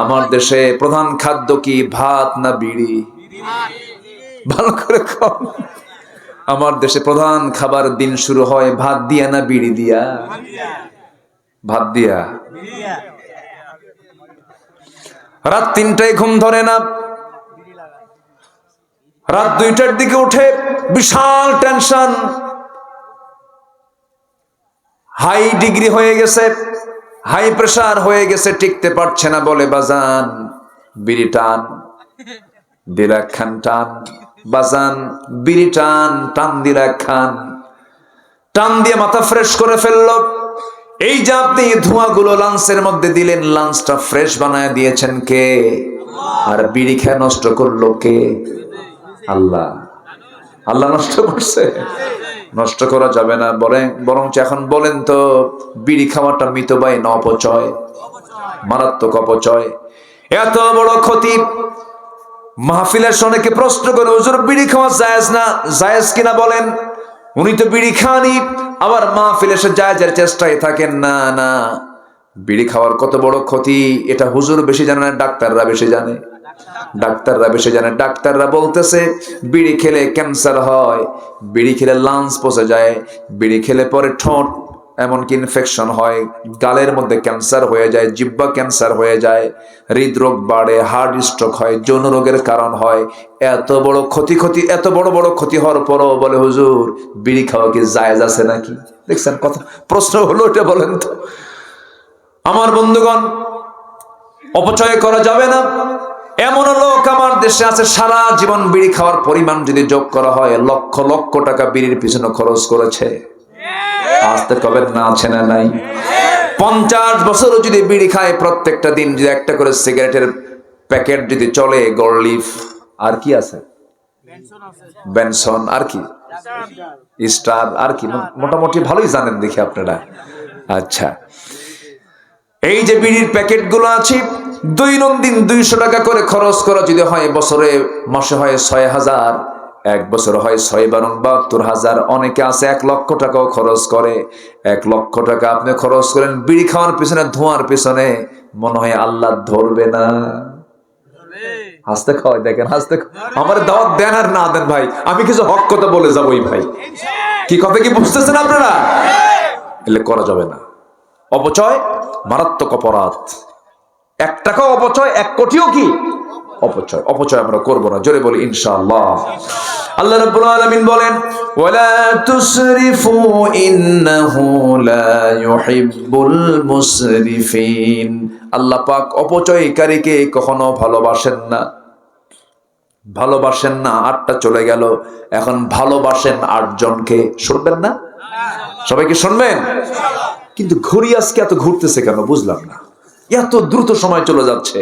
আমার দেশে প্রধান খাদ্য কি, ভাত না বিড়ি? ভালো করে কম। আমার দেশে প্রধান খাবার দিন শুরু হয় ভাত দিয়া না বিড়ি দিয়া? ভাত দিয়া। রাত 3টায় ঘুম ধরে না, রাত 2টার দিকে উঠে বিশাল টেনশন, হাই ডিগ্রি হয়ে গেছে, হাই প্রেসার হয়ে গেছে, টিকতে পারছে না, বলে, বাজান বিড়ি টান, দিলা খান টান, বাজান বিড়ি টান, টান দিলা খান। টান দিয়ে মাথা ফ্রেশ করে ফেললো। এই যে আপনি ধোঁয়াগুলো লাঞ্চের মধ্যে দিলেন, লাঞ্চটা ফ্রেশ বানায় দিয়েছেন কে? আর বিড়ি খেয়ে নষ্ট করলো কে? আল্লাহ। আল্লাহ নষ্ট করছে? নষ্ট করা যাবে না, বরং এখন বলেন তো, বিড়ি খাওয়াটা মিতব্যয় না অপচয়? মারাত্মক অপচয়, এত বড় ক্ষতি। মাহফিলের অনেকে প্রশ্ন করে, হুজুর বিড়ি খাওয়া জায়েজ না, জায়েজ কিনা বলেন? উনি তো বিড়ি খানই, আবার মাহফিলে এসে জায়েজের চেষ্টায় থাকেন। না না, বিড়ি খাওয়ার কত বড় ক্ষতি এটা হুজুর বেশি জানে না, ডাক্তাররা বেশি জানে। ডাক্তাররা বেশি জানে। ডাক্তাররা বলতেছে, বিড়ি খেলে ক্যান্সার হয়, বিড়ি খেলে লাংস পচে যায়, বিড়ি খেলে পরে ঠোঁট এমনকি ইনফেকশন হয়, গালের মধ্যে ক্যান্সার হয়ে যায়, জিহ্বা ক্যান্সার হয়ে যায়, হৃদরোগ বাড়ে, হার্ট স্ট্রোক হয়, যৌন রোগের কারণ হয়। এত বড় এত বড় বড় ক্ষতি হওয়ার পরও বলে হুজুর বিড়ি খাওয়া কি জায়েজ আছে নাকি? দেখছেন কথা, প্রশ্ন হলো এটা, বলেন তো। আমার বন্ধুগণ, অপচয় করা যাবে না। এমন লোক আমার দেশে আছে সারা জীবন বিড়ি খাওয়ার পরিমাণ যদি যোগ করা হয় লক্ষ লক্ষ টাকা বিড়ির পিছনে খরচ করেছে। আসতে কবে না, আছে না নাই? 50 বছরও যদি বিড়ি খায়, প্রত্যেকটা দিন যদি একটা করে সিগারেটের প্যাকেট যদি চলে, গোল্ড লিফ, আর কি আছে, বেনসন, আর কি স্টার, আর কি, মোটামুটি ভালোই জানেন দেখি আপনারা। আচ্ছা, এই যে বিড়ির প্যাকেট গুলো আছে, দৈনন্দিন 200 টাকা করে খরচ করা যদি হয়, বছরে মাসে হয় 6000, এক বছর হয় 6/72,000। অনেকে আছে 1 লক্ষ টাকাও খরচ করে। 1 লক্ষ টাকা আপনি খরচ করেন বিড়ি খাওয়ার পিছনে, ধোঁয়ার পিছনে, মনে হয় আল্লাহ ধরবে না? হাসতে খাওয়াই, দেখেন হাসতে। আমার দাওয়াত দেন আর না দেন ভাই, আমি কিছু হক কথা বলে যাবোই ভাই। কি কথা কি বুঝতেছেন আপনারা? এলে করা যাবে না। অপচয় মারাত্মক অপরাধ। 1 টাকাও অপচয়, 1 কোটিও কি অপচয়। অপচয় আমরা করব না, জোরে বলি ইনশাআল্লাহ। আল্লাহ রাব্বুল আলামিন বলেন, ওয়ালা তুসরিফু ইন্নাহু লা ইউহিব্বুল মুসরিফিন। আল্লাহ পাক অপচয়কারীকে কখনো ভালোবাসেন না। ভালোবাসেন না, 8টা চলে গেল, এখন ভালোবাসেন 8 জনকে। শুনবেন না? সবাইকে শুনবেন? কিন্তু ঘড়ি আজকে এত ঘুরতেছে কেন বুঝলাম না, এত দ্রুত সময় চলে যাচ্ছে।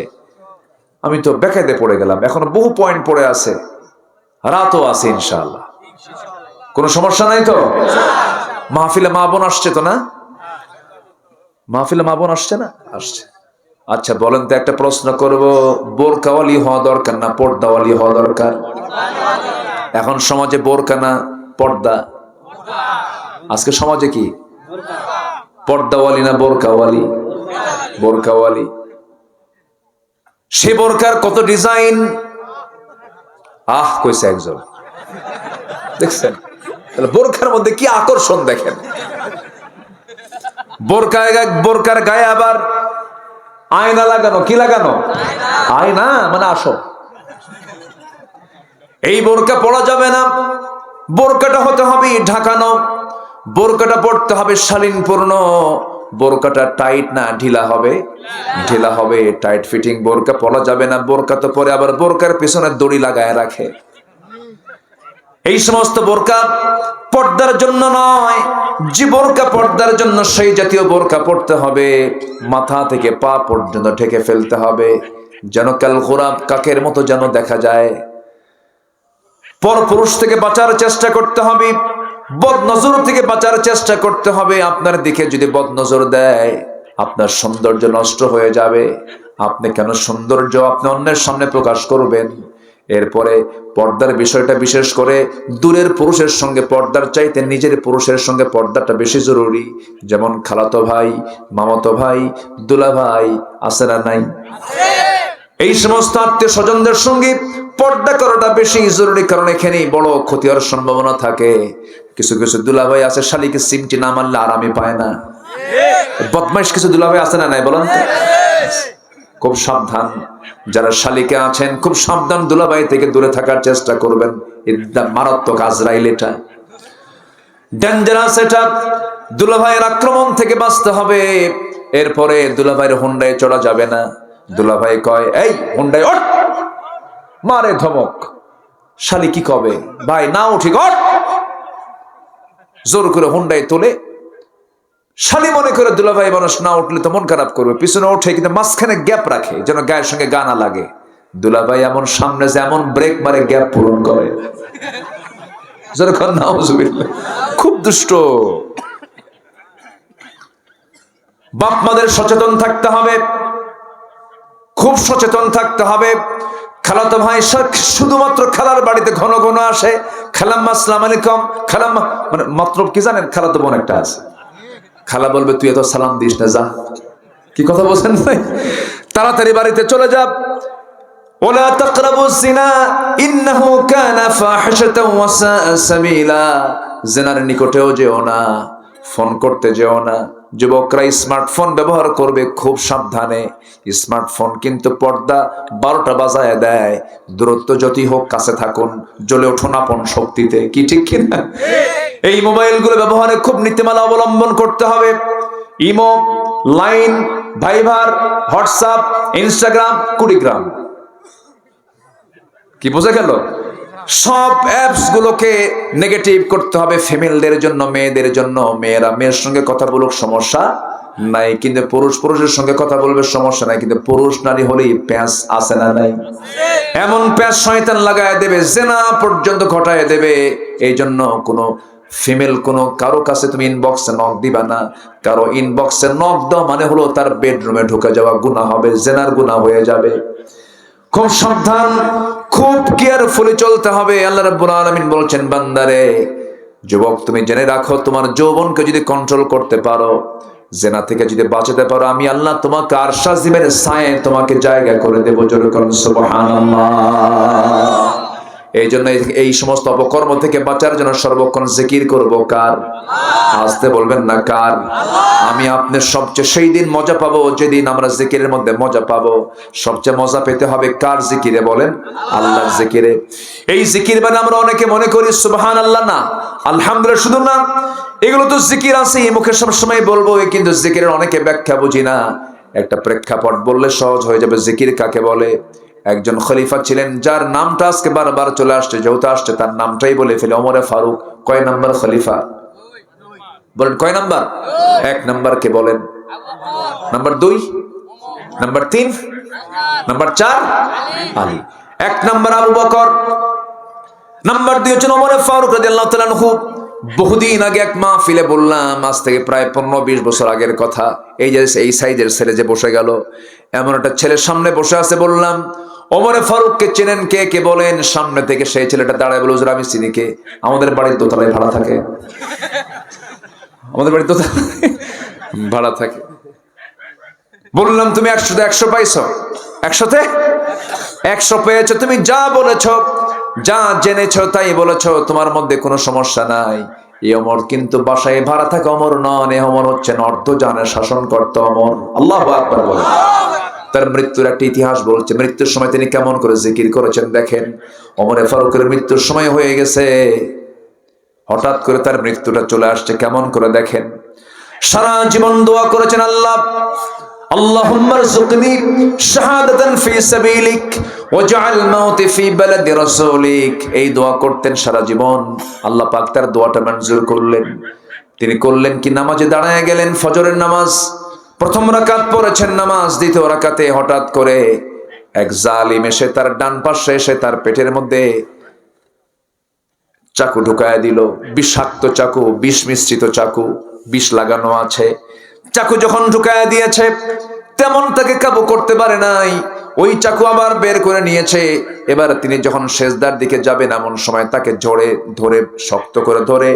আমি তো বেকায়দে পড়ে গেলাম, এখনো বহু পয়েন্ট পড়ে আছে, রাতও আছে ইনশাআল্লাহ। কোনো সমস্যা নাই তো? মাহফিলে মা বোন আসছে তো না? মাহফিলে মা বোন আসছে না? আসছে। আচ্ছা বলেন তো, একটা প্রশ্ন করব, বোরকাওয়ালি হওয়া দরকার না পর্দাওয়ালি হওয়া দরকার? এখন সমাজে বোরকা না পর্দা? আজকে সমাজে কি পর্দাওয়ালি না বোরকাওয়ালি? বোরকাওয়ালি। সে বোরকার কত ডিজাইন, কইছে একজন, দেখছেন? তাহলে বোরকার মধ্যে কি আকর্ষণ দেখেন। বোরকার গায়ে আবার আয়না লাগানো। কি লাগানো? আয়না, মানে আসো। এই বোরকা পরা যাবে না। বোরকাটা হতে হবে ঢাকানো, বোরকাটা পড়তে হবে শালীনপূর্ণ। বোরকাটা টাইট না ঢিলা হবে? ঢিলা হবে, টাইট ফিটিং বোরকা পরা যাবে না। বোরকা তো পরে আবার বোরকার পিছনে দড়ি লাগায় রাখে। এই সমস্ত বোরকা পর্দার জন্য নয়। যে বোরকা পর্দার জন্য, সেই জাতীয় বোরকা পড়তে হবে, মাথা থেকে পা পর্যন্ত ঢেকে ফেলতে হবে, যেন কাল গোরাব কাকের মতো যেন দেখা যায়। পরপুরুষ থেকে বাঁচার চেষ্টা করতে হবে, বদনজর থেকে বাঁচার চেষ্টা করতে হবে। আপনার দিকে যদি বদনজর দেয়, আপনার সৌন্দর্য নষ্ট হয়ে যাবে। আপনি কেন সৌন্দর্য আপনি অন্যের সামনে প্রকাশ করবেন? এরপরে পর্দার বিষয়টা বিশেষ করে দূরের পুরুষের সঙ্গে পর্দার চাইতে নিজের পুরুষের সঙ্গে পর্দাটা বেশি জরুরি। যেমন খালাতো ভাই, মামাতো ভাই, দুলা ভাই, আছে না নাই? এই সমস্ত আত্মীয় স্বজনদের সঙ্গে পর্দা করাটা বেশি জরুরি, কারণ এখানেই বড় ক্ষতি হওয়ার সম্ভাবনা থাকে। কিছু কিছু দুলাভাই আছে, শালিকে সিমটি না মারলে আরামই পায় না। বদমাইশ কিছু দুলাভাই আছে না নাই বলেন তো? খুব সাবধান যারা শালিকে আছেন, খুব সাবধান, দুলাভাই থেকে দূরে থাকার চেষ্টা করবেন। এটা মারাত্মক আজরাইল, এটা ডেঞ্জারাস। এটা দুলাভাইয়ের আক্রমণ থেকে বাঁচতে হবে। এরপরে দুলাভাইয়ের হুন্ডায় চড়া যাবে না। দুলাভাই কয়, এই হুন্ডায় ওঠ, মারে ধমক। শালি কি কবে, ভাই না উঠি ওঠ, জোর করে হুন্ডায় তোলে। শালি মনে করে দুলাভাই মানুষ না উঠলে তো মন খারাপ করবে, পিছনে ওঠে, কিন্তু মাঝখানে গ্যাপ রাখে যেন গায়ের সঙ্গে গা না লাগে। দুলাভাই এমন সামনে যে এমন ব্রেক মারে, গ্যাপ পূরণ করে। খুব দুষ্ট। বাপ মাদের সচেতন থাকতে হবে, খুব সচেতন থাকতে হবে। খালাতো ভাই শুধুমাত্র খালার বাড়িতে ঘন ঘন আসে, খালাম্মা আসসালামু আলাইকুম, খালাম্মা, মানে মতলব কি জানেন? খালাতো বোন একটা আছে, খালা বলবে তুই এত সালাম দিস না, যা। কি কথা বলছেন ভাই? তাড়াতাড়ি বাড়িতে চলে যা। ওয়ালা তাকরাবুজ জিনা ইন্নাহু কানা ফাহিশাতাও ওয়া সাআ সাবিলা। জিনার নিকটেও যেও না, ফোন করতে যেও না। যুবকরা স্মার্টফোন ব্যবহার করবে খুব সাবধানে। স্মার্টফোন কিন্তু পর্দা 12টা বাজায় দেয়। দূরত্ব যতই হোক কাছে থাকুন, জ্বলে উঠুন আপন শক্তিতে। কি ঠিক কিনা? এই মোবাইলগুলো ব্যবহারে খুব নীতিমালা অবলম্বন করতে হবে। Imo, Line, Viber, WhatsApp, Instagram, Kurigram, কি বোঝা গেল? সব অ্যাপস গুলোকে নেগেটিভ করতে হবে ফিমেলদের জন্য, মেয়েদের জন্য। মেয়েরা মেয়ের সঙ্গে কথা বলুক, সমস্যা নাই, কিন্তু পুরুষ পুরুষের সঙ্গে কথা বলবে, সমস্যা নাই, কিন্তু পুরুষ নারী হলেই প্যাঁচ আছে না নাই? এমন প্যাঁচ শয়তান লাগায় দেবে, জেনা পর্যন্ত ঘটায় দেবে। এই জন্য কোনো ফিমেল কোনো কারো কাছে তুমি ইনবক্সে নক দিবা না। কারো ইনবক্সে নক দাও মানে হলো তার বেডরুমে ঢুকে যাওয়া গুনাহ হবে, জেনার গুনাহ হয়ে যাবে। খুব সাবধান, খুব কেয়ারফুলি চলতে হবে। আল্লাহ রাব্বুল আলামিন বলছেন, বান্দারে, যুবক তুমি জেনে রাখো, তোমার যৌবনকে যদি কন্ট্রোল করতে পারো, জেনা থেকে যদি বাঁচাতে পারো, আমি আল্লাহ তোমাকে আরশ আজিমের ছায়ায় তোমাকে জায়গা করে দেবো। জোরে করুন সুবহানাল্লাহ। এই জন্য এই সমস্ত অপকর্ম থেকে বাঁচার জন্য সর্বক্ষণ জিকির করব কার? আসতে বলবেন না কার? আমি আপনার সবচেয়ে সেই দিন মজা পাবো যেদিন আমরা জিকিরের মধ্যে মজা পাবো। সবচেয়ে মজা পেতে হবে কার জিকিরে? বলেন, আল্লাহর জিকিরে। এই জিকির মানে আমরা অনেকে মনে করি সুবহানাল্লাহ না, আলহামদুলিল্লাহ শুধু না, এগুলো তো জিকির আছে, মুখে সবসময় বলবো, কিন্তু জিকিরের অনেকে ব্যাখ্যা বুঝি না। একটা প্রেক্ষাপট বললে সহজ হয়ে যাবে। জিকির কাকে বলে? একজন খলিফা ছিলেন যার নামটা আজকে বারবার চলে আসছে, যেহেতু আসছে তার নামটাই বলে ফেলে, ওমরে ফারুক। কয় নাম্বার খলিফা? বলেন কয় নাম্বার? 1 নাম্বার কে বলেন? Number 2, number 3, number 4 Ali. 1 number Abu Bakr, number 2 হচ্ছেন ওমরে ফারুক রাদিয়াল্লাহু তাআলা আনহু। বহুদিন আগে এক মাহফিলে বললাম, আজ থেকে প্রায় 15-20 বছর আগের কথা। এই যে এই সাইজের ছেলে যে বসে গেল, এমন একটা ছেলের সামনে বসে আছে। বললাম, ওমরে ফারুককে চেনেন? কে কে বলেন? সামনে থেকে সেই ছেলেটা দাঁড়ায় বলে, হুজুর আমি চিনি। কে? আমাদের বাড়ির দোতলায় ভাড়া থাকে। আমাদের বাড়ির দোতলায় ভাড়া থাকে। বললাম, তুমি 100তে 100 পাইছো? 100তে 100 পেয়েছো। তুমি যা বলেছো, যা জেনেছো তাই বলেছো, তোমার মধ্যে কোনো সমস্যা নাই। এই ওমর কিন্তু বাসায় ভাড়া থাকা ওমর নন। এই ওমর হচ্ছেন অর্ধজানের শাসনকর্তা ওমর। আল্লাহু আকবার বলেন। তার মৃত্যুর একটা ইতিহাস বলছে। মৃত্যুর সময় তিনি কেমন করে জিকির করেছেন দেখেন। ওমরে ফারুকের মৃত্যুর সময় হয়ে গেছে, হঠাৎ করে তার মৃত্যুটা চলে আসছে, কেমন করে দেখেন। সারা জীবন দোয়া করেছেন, আল্লাহ আল্লাহুম্মা রযুকনি শাহাদাতান ফি সাবিলিক ওয়াজআল মাউতি ফি বালাদি রাসূলিক। এই দোয়া করতেন সারা জীবন। আল্লাহ পাক তার দোয়াটা মঞ্জুর করলেন। তিনি করলেন কি? নামাজে দাঁড়ায় গেলেন, ফজরের নামাজ। প্রথম রাকাত পড়েছেন নামাজ, দ্বিতীয় রাকাতে হঠাৎ করে এক জালিম এসে তার ডান পাশে এসে তার পেটের মধ্যে চাকু ঢুকায় দিল। বিষাক্ত চাকু, বিষ মিশ্রিত চাকু, বিষ লাগানো আছে। চাকু যখন ঢুকায় দিয়েছে, তেমন তাকে কাবু করতে পারে নাই। ওই চাকু আবার বের করে নিয়েছে। এবার তিনি যখন সেজদার দিকে যাবেন, এমন সময় তাকে জোরে ধরে, শক্ত করে ধরে,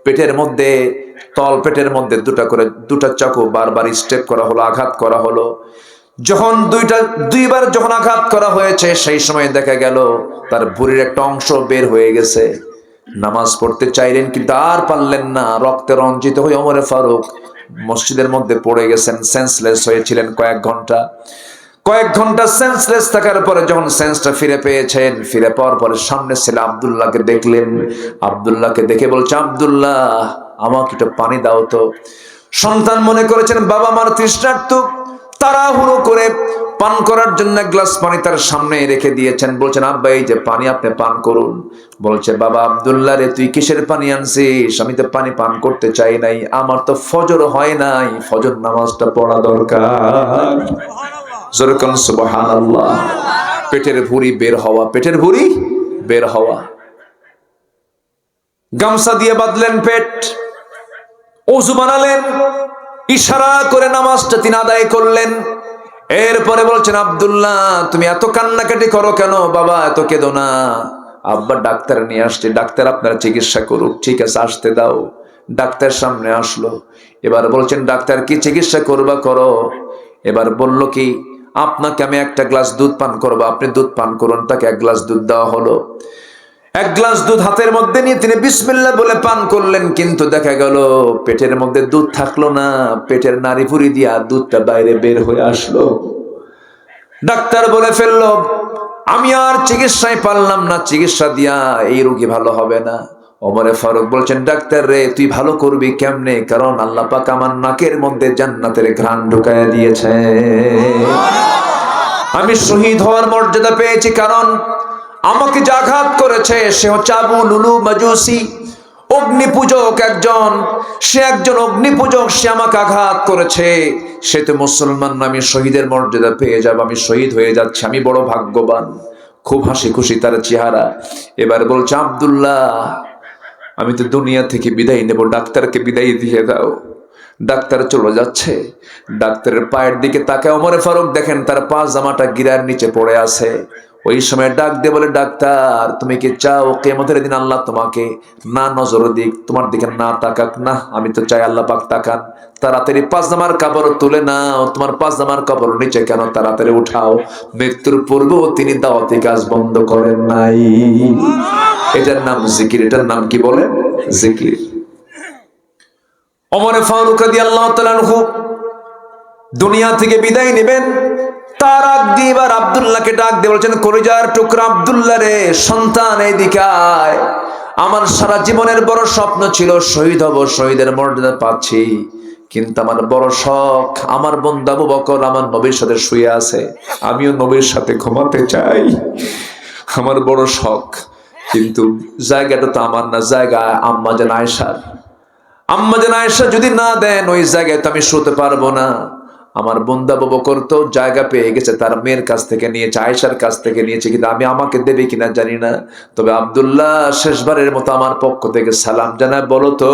পেটের মধ্যে, তল পেটের মধ্যে দুটা চাকু বারবার স্টেপ করা হলো, আঘাত করা হলো। যখন দুইবার যখন আঘাত করা হয়েছে, সেই সময় দেখা গেল তার ভুঁড়ির একটা অংশ বের হয়ে গেছে। নামাজ পড়তে চাইলেন কিন্তু আর পারলেন না। রক্তে রঞ্জিত হয়ে ওমরে ফারুক মসজিদের মধ্যে পড়ে গেছেন, সেন্সলেস হয়েছিলেন কয়েক ঘন্টা সেন্সলেস থাকার পরে যখন সেন্সটা ফিরে পেয়েছেন, ফিরে পাওয়ার পরে সামনে ছেলে আব্দুল্লাহকে দেখলেন। আব্দুল্লাহকে দেখে বলছে, আব্দুল্লাহ আমাকে একটু পানি দাও তো। সন্তান মনে করেছেন বাবা মার তৃষ্ণার্ত, তাড়াহুড়ো করে পান করার জন্য এক গ্লাস পানি তার সামনে রেখে দিয়েছেন। বলছেন, আব্বা এই যে পানি, আপনি পান করুন। বলছে, বাবা আব্দুল্লাহ রে, তুই কিসের পানি আনছিস? আমি তো পানি পান করতে চাই নাই, আমার তো ফজর হয় নাই, ফজর নামাজটা পড়া দরকার। জোরে বলেন সুবহানাল্লাহ। পেটের ভুঁড়ি বের হওয়া, পেটের ভুঁড়ি বের হওয়া। গামছা দিয়ে বাঁধলেন পেট, ওযু বানালেন, ইশারা করে নামাজটা তিনি আদায় করলেন। এরপরে বলছেন, আব্দুল্লাহ তুমি এত কান্নাকাটি করো কেন? বাবা এত কেঁদো না, আব্বা ডাক্তার নিয়ে আসছে, ডাক্তার আপনার চিকিৎসা করুক। ঠিক আছে, আসতে দাও। ডাক্তার সামনে আসলো। এবার বলছেন, ডাক্তার কি চিকিৎসা করবা করো। এবার বলল কি, আপনাকে আমি একটা গ্লাস দুধ পান করবো, আপনি দুধ পান করুন। তাকে 1 গ্লাস দুধ দেওয়া হলো। এক গ্লাস দুধ হাতের মধ্যে নিয়ে তিনি বিসমিল্লাহ বলে পান করলেন, কিন্তু দেখা গেল পেটের মধ্যে দুধ থাকলো না, পেটের নাড়িভুড়ি দিয়া দুধটা বাইরে বের হয়ে আসলো। ডাক্তার বলে ফেললো, আমি আর চিকিৎসায় পারলাম না, চিকিৎসা দিয়া এই রোগী ভালো হবে না। ওমরে ফারুক বলছেন, ডাক্তার রে তুই ভালো করবি কেমনে, কারণ আল্লাহ পাক আমার নাকের মধ্যে জান্নাতের ঘ্রাণ ঢুকায় দিয়েছে। আমি শহীদ হওয়ার মর্যাদা পেয়েছি, কারণ আমাকে যে আঘাত করেছে সে হচ্ছে আবু লুলু মাজুসি, অগ্নি পূজক একজন, সে একজন অগ্নি পূজক, সে আমাকে আঘাত করেছে, সে তো মুসলমান না, আমি শহীদের মর্যাদা পেয়ে যাব, আমি শহীদ হয়ে যাচ্ছি, আমি বড় ভাগ্যবান। খুব হাসি খুশি তার চেহারা। এবার বলছে, আব্দুল্লাহ আমি তো দুনিয়া থেকে বিদায় নেব, ডাক্তারকে বিদায় দিয়ে দাও। ডাক্তার চলে যাচ্ছে, ডাক্তারের পায়ের দিকে তাকায় ওমরে ফারুক দেখেন তার পা জামাটা গিরার নিচে পড়ে আছে। ওই সময় ডাক দিয়ে বলে, ডাক্তার তুমি কি চাও কিয়ামতের দিন আল্লাহ তোমাকে না নজর দিক, তোমার দিকে না তাকাক? না, আমি তো চাই আল্লাহ পাক তাকান। তাড়াতাড়ি পাঁচজামার কাপড় তুলে নাও, তোমার পাঁচজামার কাপড় নিচে কেন, তাড়াতাড়ি উঠাও। মৃত্যুর পূর্বেও তিনি দাওয়াতি কাজ বন্ধ করেন নাই। এটার নাম জিকির, এটার নাম কি বলে? জিকির। ওমর ফারুক রাদিয়াল্লাহু তাআলা আনহু দুনিয়া থেকে বিদায় নেবেন, তার আগ দিয়ে এবার আব্দুল্লাহকে ডাক দিয়ে বলছেন, কলিজার টুকরা আব্দুল্লাহ রে, সন্তান এইদিকে আয়। আমার সারা জীবনের বড় স্বপ্ন ছিল শহীদ হব, শহীদের মর্যাদা পাচ্ছি, কিন্তু আমার বড় শখ, আমার বন্ধু আবু বকর আমার নবীর সাথে শুয়ে আছে, আমিও নবীর সাথে ঘুমাতে চাই, আমার বড় শখ। কিন্তু জায়গাটা তো আমার না, জায়গা আম্মা জান আয়েশার। আম্মা জান আয়েশা যদি না দেন ওই জায়গায় তো আমি শুতে পারবো না। আমার বন্ধু আবু বকর তো জায়গা পেয়ে গেছে, তার মেয়ের কাছ থেকে নিয়েছে, আয়েশার কাছ থেকে নিয়েছে, কিন্তু আমি আমাকে দেবে কিনা জানি না। তবে আব্দুল্লাহ শেষবারের মতো আমার পক্ষ থেকে সালাম জানায়, বলো তো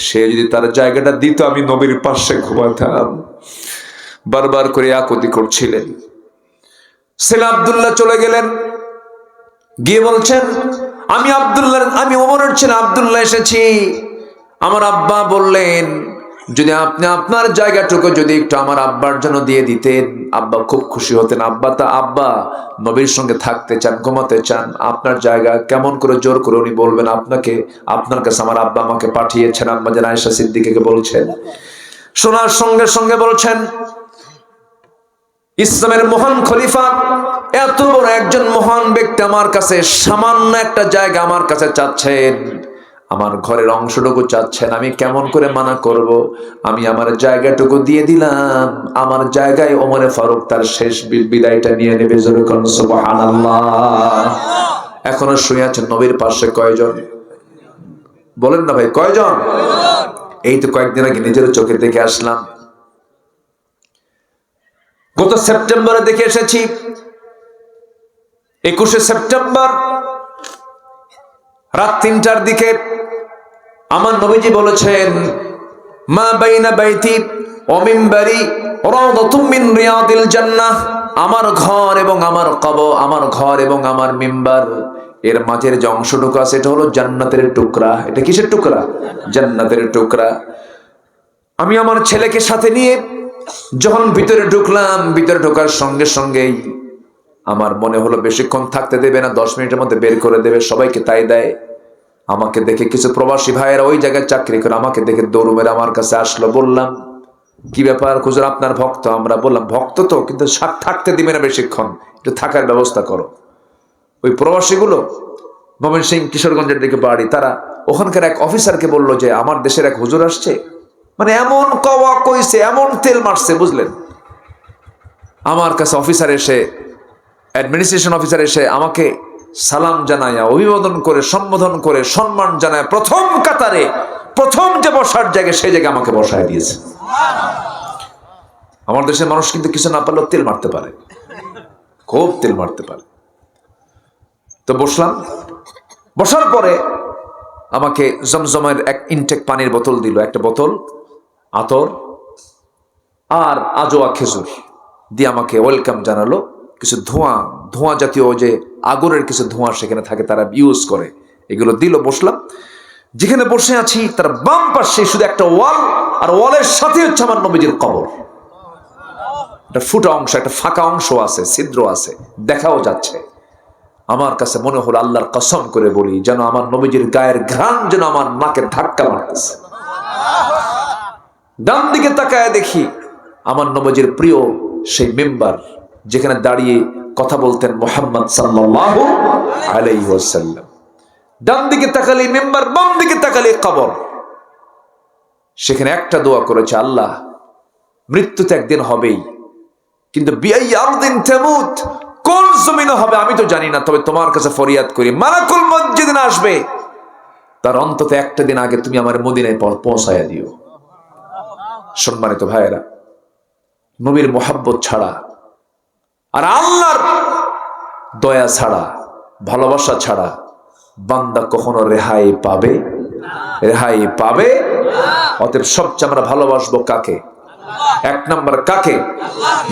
সে যদি তার জায়গাটা দিত আমি নবীর পাশে ঘুমাতাম। বারবার করে আকুতি করছিলেন। ছেলে আব্দুল্লাহ চলে গেলেন, গিয়ে বলছেন, আমি ওমরের ছেলে আব্দুল্লাহ এসেছি। আমার আব্বা বললেন, যদি আপনি আপনার জায়গাটুকু যদি একটু আমার আব্বার জন্য দিয়ে দিতেন, আব্বা খুব খুশি হতেন। আব্বা নবীর সঙ্গে থাকতে চান, ঘুমাতে চান, আপনার জায়গা কেমন করে জোর করে উনি বলবেন আপনাকে, আপনার কাছে আমার আব্বা আমাকে পাঠিয়েছেন। আম্মা জান আয়েশা সিদ্দিকাকে বলছেন, শোনার সঙ্গে সঙ্গে বলছেন, ইসলামের মহান খলিফা, এত বড় একজন মহান ব্যক্তি আমার কাছে সামান্য একটা জায়গা আমার কাছে চাচ্ছেন, আমার ঘরের অংশটুকু চাচ্ছেন, আমি কেমন করে মানা করব? আমি আমার জায়গাটুকু দিয়ে দিলাম, আমার জায়গায় ওমরে ফারুক তার শেষ বিদায়টা নিয়ে নেবে। সুবহানাল্লাহ। এখনো শুয়ে আছেন নবীর পাশে কয়জন? বলেন না ভাই, কয়জন? এই তো কয়েকদিন আগে নিজের চোখে দেখে আসলাম, গত সেপ্টেম্বরে দেখে এসেছি। 21শে সেপ্টেম্বর রাত 3টার দিকে আমার নবীজি বলেছেন, মা বাইনা বাইতি ওয়া মিনবারি রাওদাতুম মিন রিয়াদিল জান্নাহ, আমার ঘর এবং আমার কবর, আমার ঘর এবং আমার মিম্বার এর মাঝের যে অংশটুকু আছে এটা হলো জান্নাতের টুকরা। এটা কিসের টুকরা? জান্নাতের টুকরা। আমি আমার ছেলেকে সাথে নিয়ে যখন ভিতরে ঢুকলাম, ভিতরে ঢোকার সঙ্গে সঙ্গেই আমার মনে হলো বেশিক্ষণ থাকতে দেবে না, 10 মিনিটের মধ্যে বের করে দেবে। সবাইকে তাই দেয়। আমাকে দেখে কিছু প্রবাসী ভাইয়েরা ওই জায়গায় চাকরি করে আমাকে দেখে দৌড় মেরে আমার কাছে আসলো। বললাম, কি ব্যাপার হুজুর, আপনার ভক্ত? আমরা বললাম, ভক্ত তো, কিন্তু থাকতে দিবে না বেশিক্ষণ, একটু থাকার ব্যবস্থা করো। ওই প্রবাসীগুলো ময়মনসিংহ কিশোরগঞ্জের দিকে বাড়ি, তারা ওখানকার এক অফিসারকে বললো যে আমার দেশের এক হুজুর আসছে, মানে এমন কওয়া কইছে, এমন তেল মারছে, বুঝলেন। আমার কাছে অফিসার এসে, অ্যাডমিনিস্ট্রেশন অফিসার এসে আমাকে সালাম জানায়, অভিবাদন করে, সম্বোধন করে, সম্মান জানায়, প্রথম কাতারে প্রথম যে বসার জায়গা সেই জায়গায় আমাকে বসায় দিয়েছে। আমার দেশের মানুষ কিন্তু কিছু না পারলেও তেল মারতে পারে, খুব তেল মারতে পারে। তো বসলাম, বসার পরে আমাকে জমজমের এক ইনটেক পানির বোতল দিল, একটা বোতল আতর আর আজোয়া খেজুর দিয়ে আমাকে ওয়েলকাম জানালো। কিছু ধোঁয়া জাতীয় যে আগুনের কিছু ধোঁয়া সেখানে থাকে, তারা ইউজ করে, এগুলো দিল। বসলাম, যেখানে বসে আছি তার বাম পাশে শুধু একটা ওয়াল, আর ওয়ালের সাথে হচ্ছে আমার নবীজির কবর। একটা ফুটা অংশ, একটা ফাঁকা অংশ আছে, ছিদ্র আছে, দেখাও যাচ্ছে। আমার কাছে মনে হলো, আল্লাহর কসম করে বলি, যেন আমার নবীজির গায়ের ঘ্রাণ যেন আমার নাকে ধাক্কা মারতেছে। ডান দিকে তাকায় দেখি আমার নবীজির প্রিয় সেই মিম্বার, যেখানে দাঁড়িয়ে কথা বলতেন মুহাম্মদ সাল্লাল্লাহু আলাইহি ওয়াসাল্লাম। ডান দিকে তাকালে মিম্বার, বাম দিকে তাকালে কবর। সেখানে একটা দোয়া করেছে, আল্লাহ মৃত্যু তো একদিন হবেই, কিন্তু বিআই আরদিন তামুত, কোন জমিনে হবে আমি তো জানি না, তবে তোমার কাছে ফরিয়াদ করি, মালাকুল মউত যেদিন আসবে তার অন্তত একটা দিন আগে তুমি আমার মদিনায় পৌঁছায়া দিও। সম্মানিত ভাইয়েরা, নবীর মোহাব্বত ছাড়া আর আল্লাহর দয়া ছাড়া, ভালোবাসা ছাড়া বান্দা কখনো রেহাই পাবে? রেহাই পাবে? অতএব সবচেয়ে আমরা ভালোবাসবো কাকে? এক নাম্বার কাকে?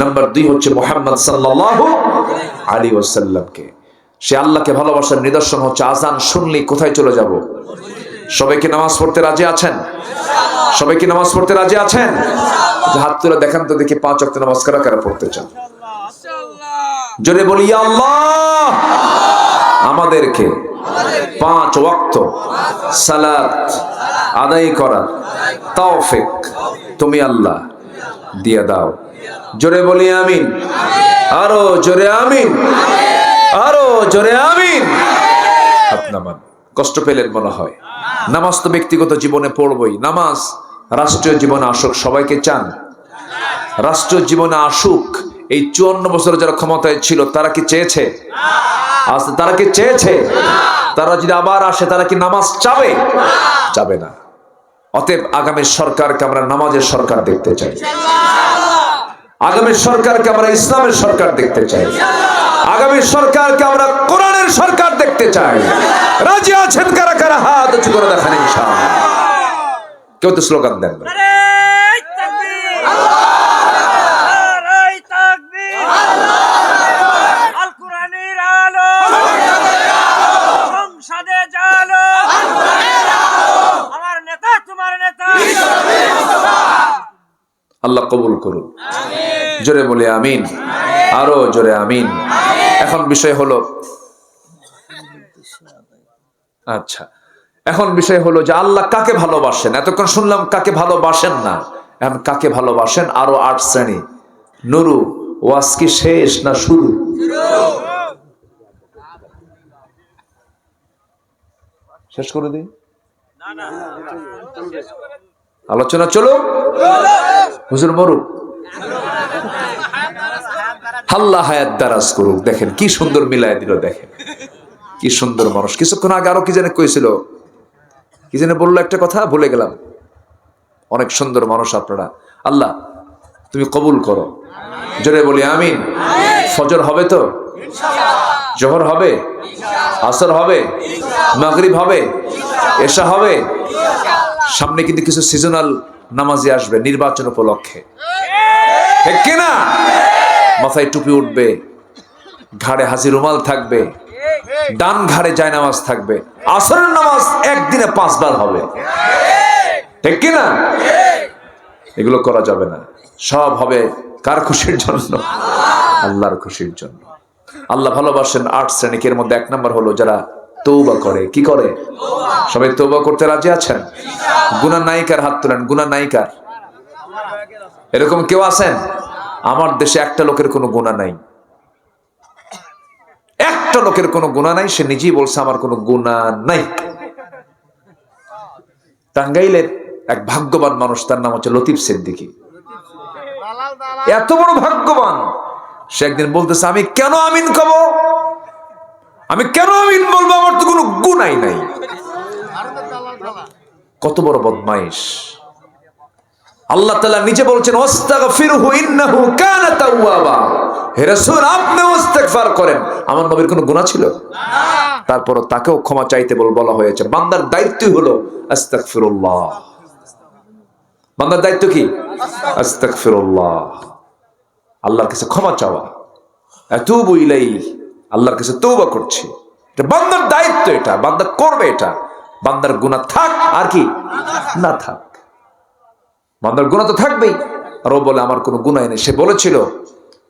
নাম্বার 2 হচ্ছে মুহাম্মদ সাল্লাল্লাহু আলাইহি ওয়াসাল্লামকে। সে আল্লাহকে ভালোবাসার নিদর্শন হচ্ছে আজান শুনলেই কোথায় চলে যাব? সবাই কি নামাজ পড়তে রাজি আছেন? সবাই কি নামাজ পড়তে রাজি আছেন? হাত তুলে দেখান তো দেখি 5 ওয়াক্ত নামাজ কারা কারা পড়তে চান? জোরে বলি, ইয়া আল্লাহ, আমাদেরকে 5 ওয়াক্ত সালাত আদায় করার তৌফিক তুমি আল্লাহ দিয়ে দাও। জোরে বলি আমিন। আরো জোরে আমিন। আরো জোরে আমিন। আপনার কষ্ট পেলেন মনে হয়। নামাজ তো ব্যক্তিগত জীবনে পড়বই, নামাজ রাষ্ট্রীয় জীবনে আসুক। সবাইকে চান রাষ্ট্রীয় জীবনে আসুক? এই 54 বছর যারা ক্ষমতায় ছিল তারা কি চেয়েছে? তারা কি চেয়েছে? তারা যদি আবার আসে তারা কি নামাজ চাবে? চাবে না। অতএব আগামী সরকারকে আমরা নামাজের সরকার দেখতে চাই। আগামী সরকারকে আমরা ইসলামের সরকার দেখতে চাই। আগামী সরকারকে আমরা কোরআনের সরকার দেখতে চাই। রাজি আছেন কারা কারা? হাত উঁচু করে দেখান ইনশাআল্লাহ। কেউ তো স্লোগান দেন না। আল্লাহ কবুল করুন। জোরে বলে আমিন। আরো জোরে আমিন। এখন বিষয় হলো, আচ্ছা, এখন বিষয় হলো যে আল্লাহ কাকে ভালোবাসেন। এতক্ষণ শুনলাম কাকে ভালোবাসেন না, এখন কাকে ভালোবাসেন। আরো 8 শ্রেণী। নুরু, ওয়াজ কি শেষ না শুরু? শেষ করে দিই। আলোচনা চলো, হুজুর মরুক, আল্লাহ হায়াত দারাজ করুক। দেখেন কি সুন্দর মিলাই দিল, দেখেন কি সুন্দর মানুষ। কিছুক্ষণ আগে আরো কি জানে কইছিল, কি জানে বললো একটা কথা, ভুলে গেলাম। অনেক সুন্দর মানুষ আপনারা। আল্লাহ তুমি কবুল করো। জোরে বলি আমিন। ফজর হবে তো? জোহর হবে, আসর হবে, মাগরিব হবে, এশা হবে। সামনে কিন্তু কিছু সিজনাল নামাজি আসবে নির্বাচন উপলক্ষে, ঠিক কিনা? মাথায় টুপি উঠবে, ঘাড়ে হাজি রুমাল থাকবে, ডান ঘাড়ে জায়নামাজ থাকবে। আসরের নামাজ একদিনে 5 বার হবে, ঠিক কিনা? এগুলো করা যাবে না। সব হবে কার খুশির জন্য? আল্লাহর খুশির জন্য। আল্লাহ ভালোবাসেন 8 শ্রেণী। এর মধ্যে 1 নাম্বার হলো যারা তওবা করে। কি করে? সবাই তওবা করতে রাজি আছেন? গুনাহ নায়িকার হাত তোলেন। গুনাহ নায়িকার এরকম কেউ আছেন? আমার দেশে একটা লোকের কোনো গুনাহ নাই, একটা লোকের কোনো গুনাহ নাই। সে নিজেই বলছে আমার কোনো গুনাহ নাই। টাঙ্গাইলের এক ভাগ্যবান মানুষ, তার নাম হচ্ছে লতিফ সিদ্দিকী। এত বড় ভাগ্যবান, সে একদিন বলতেছে আমি কেন আমিন কব? আমি কেন আমিন বলবো? আমার তো কোনো গুনাই নাই। কত বড় বদমাইশ! আল্লাহ তাআলা নিজে বলছেন ওয়াস্তাগফিরহু ইন্নাহু কানা তাওয়াবা। হে রাসূল, আপনি ইস্তেগফার করেন। আমার নবীর কোনো গুনাহ ছিল? তারপরও তাকেও ক্ষমা চাইতে বলা হয়েছে। বান্দার দায়িত্বই হলো আস্তাগফিরুল্লাহ। বান্দার দায়িত্ব কি? আস্তাগফিরুল্লাহ, আল্লাহর কাছে ক্ষমা চাওয়া। আতুবু ইলাইহি, আল্লাহর কাছে তওবা করছি। এটা বান্দার দায়িত্ব, এটা বান্দা করবে। এটা বান্দার গুনাহ থাক আর কি না থাক, বান্দার গুনাহ তো থাকবেই। আর ও বলে আমার কোনো গুনাহ নেই। সে বলেছিল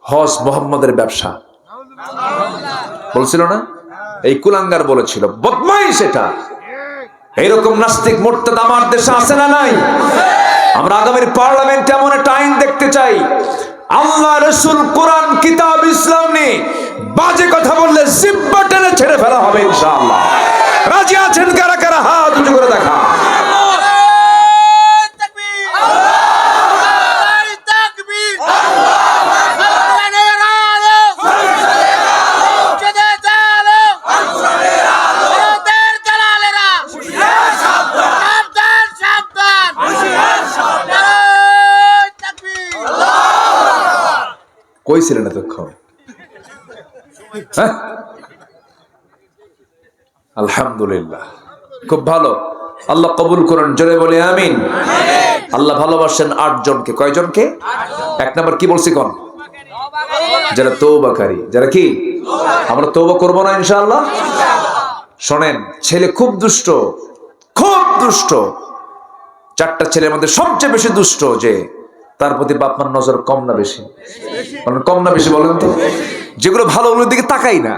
হজ মুহাম্মাদের ব্যবসা, বলছিল না? এই কুলাঙ্গার বলেছিল, বদমাইশ এটা। এইরকম নাস্তিক মোর্তাদ আমার দেশে আছে না নাই? আমরা আগামীর পার্লামেন্টে এমন একটা আইন দেখতে চাই, আল্লাহ রসুল কোরআন কিতাব ইসলাম নিয়ে বাজে কথা বললে জিব্বা টেনে ছেড়ে ফেলা হবে ইনশাআল্লাহ। রাজি আছেন কারা কারা? হাত উঁচু করে দেখা। কই ছিলেন এতক্ষণ? আলহামদুলিল্লাহ, খুব ভালো। আল্লাহ কবুল করুন, জোরে বলে আমিন। আল্লাহ ভালোবাসেন 8 জনকে। কয়জনকে? 1 নম্বর কি বলছি কোন? যারা তওবাকারী। যারা কি? আমরা তওবা করব না ইনশাআল্লাহ? শোনেন, ছেলে খুব দুষ্ট, খুব দুষ্ট। 4টা ছেলের মধ্যে সবচেয়ে বেশি দুষ্ট যে, তার প্রতি বাপ মার নজর কম না বেশি? কম না বেশি বলেন তো? যেগুলো ভালো ওগুলোর দিকে তাকাই না।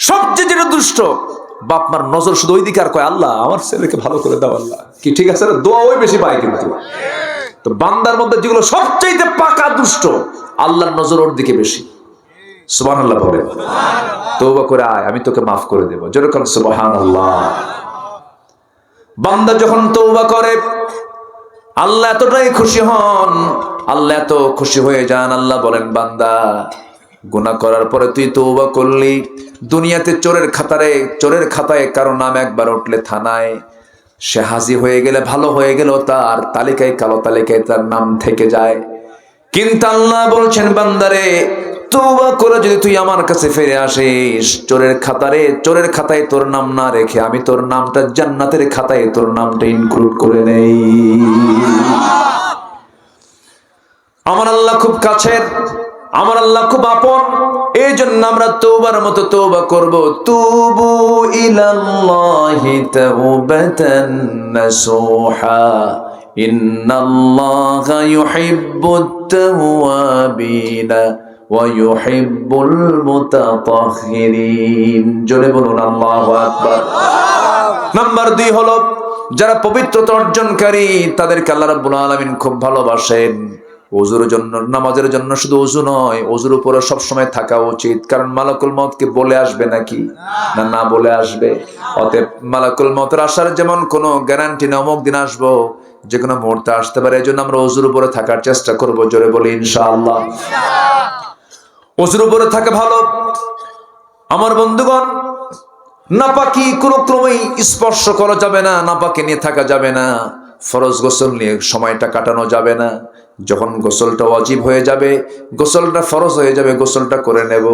সবচেয়ে যেটা দুষ্ট, বাপ মার নজর শুধু ওই দিকে, আর কয় আল্লাহ আমার ছেলেকে ভালো করে দাও আল্লাহ। কি ঠিক আছে? দোয়া ওই বেশি পায়। কিন্তু তো বান্দার মধ্যে যেগুলো সবচেয়ে পাকা দুষ্ট, আল্লাহর নজর ওর দিকে বেশি। সুবহানাল্লাহ বলে। তওবা করে আয়, আমি তোকে মাফ করে দেব। যেরকম সুবহানাল্লাহ। বান্দা যখন তওবা করে আল্লাহ এতটাই খুশি হন, আল্লাহ এত খুশি হয়ে যান, আল্লাহ বলেন বান্দা গুনাহ করার পরে তুই তওবা করলি, দুনিয়াতে চোরের খাতায় কারো নাম একবার উঠলে থানায়, সে হাজির হয়ে গেলে ভালো হয়ে গেল, তার তালিকায় কালো তালিকায় তার নাম থেকে যায়। কিন্তু আল্লাহ বলছেন বান্দারে তওবা করে যদি তুই আমার কাছে ফিরে আসিস, চোরের খাতায় তোর নাম না রেখে আমি তোর নামটা জান্নাতের খাতায় তোর নামটা ইনক্লুড করে নেই। আমার আল্লাহ খুব কাছের, আমার আল্লাহ খুব আপন। এই জন্য আমরা তওবার মতো তওবা করব। তুবু ইলাল্লাহি তাওবাতান নাসুহা ইন্নাল্লাহা ইউহিব্বুত তাওয়াবিনা ওয়া ইউহিব্বুল মুতাতাহহিরিন। জোরে বলুন আল্লাহু আকবার। নাম্বার 2 হলো যারা পবিত্রতা অর্জনকারী, তাদেরকে আল্লাহ রাব্বুল আলামিন খুব ভালোবাসেন। ওযুর জন্য, নামাজের জন্য শুধু ওযু নয়, ওযুর উপরে সব সময় থাকা উচিত। কারণ মালাকুল মউতকে বলে আসবে নাকি? না বলে আসবে। অতএব মালাকুল মউতের আসার যেমন কোনো গ্যারান্টি না, অমুক দিন আসবো, যে কোনো মুহূর্তে আসতে পারে। এই জন্য আমরা ওযুর উপরে থাকার চেষ্টা করব। জোরে বলি ইনশাআল্লাহ। ওযুর উপরে থাকা ভালো। আমার বন্ধুগণ, নাপাকি কোনো ক্রমেই স্পর্শ করা যাবে না, নাপাকি নিয়ে থাকা যাবে না, ফরজ গোসল নিয়ে সময়টা কাটানো যাবে না। যখন গোসলটা ওয়াজিব হয়ে যাবে, গোসলটা ফরজ হয়ে যাবে, গোসলটা করে নেব।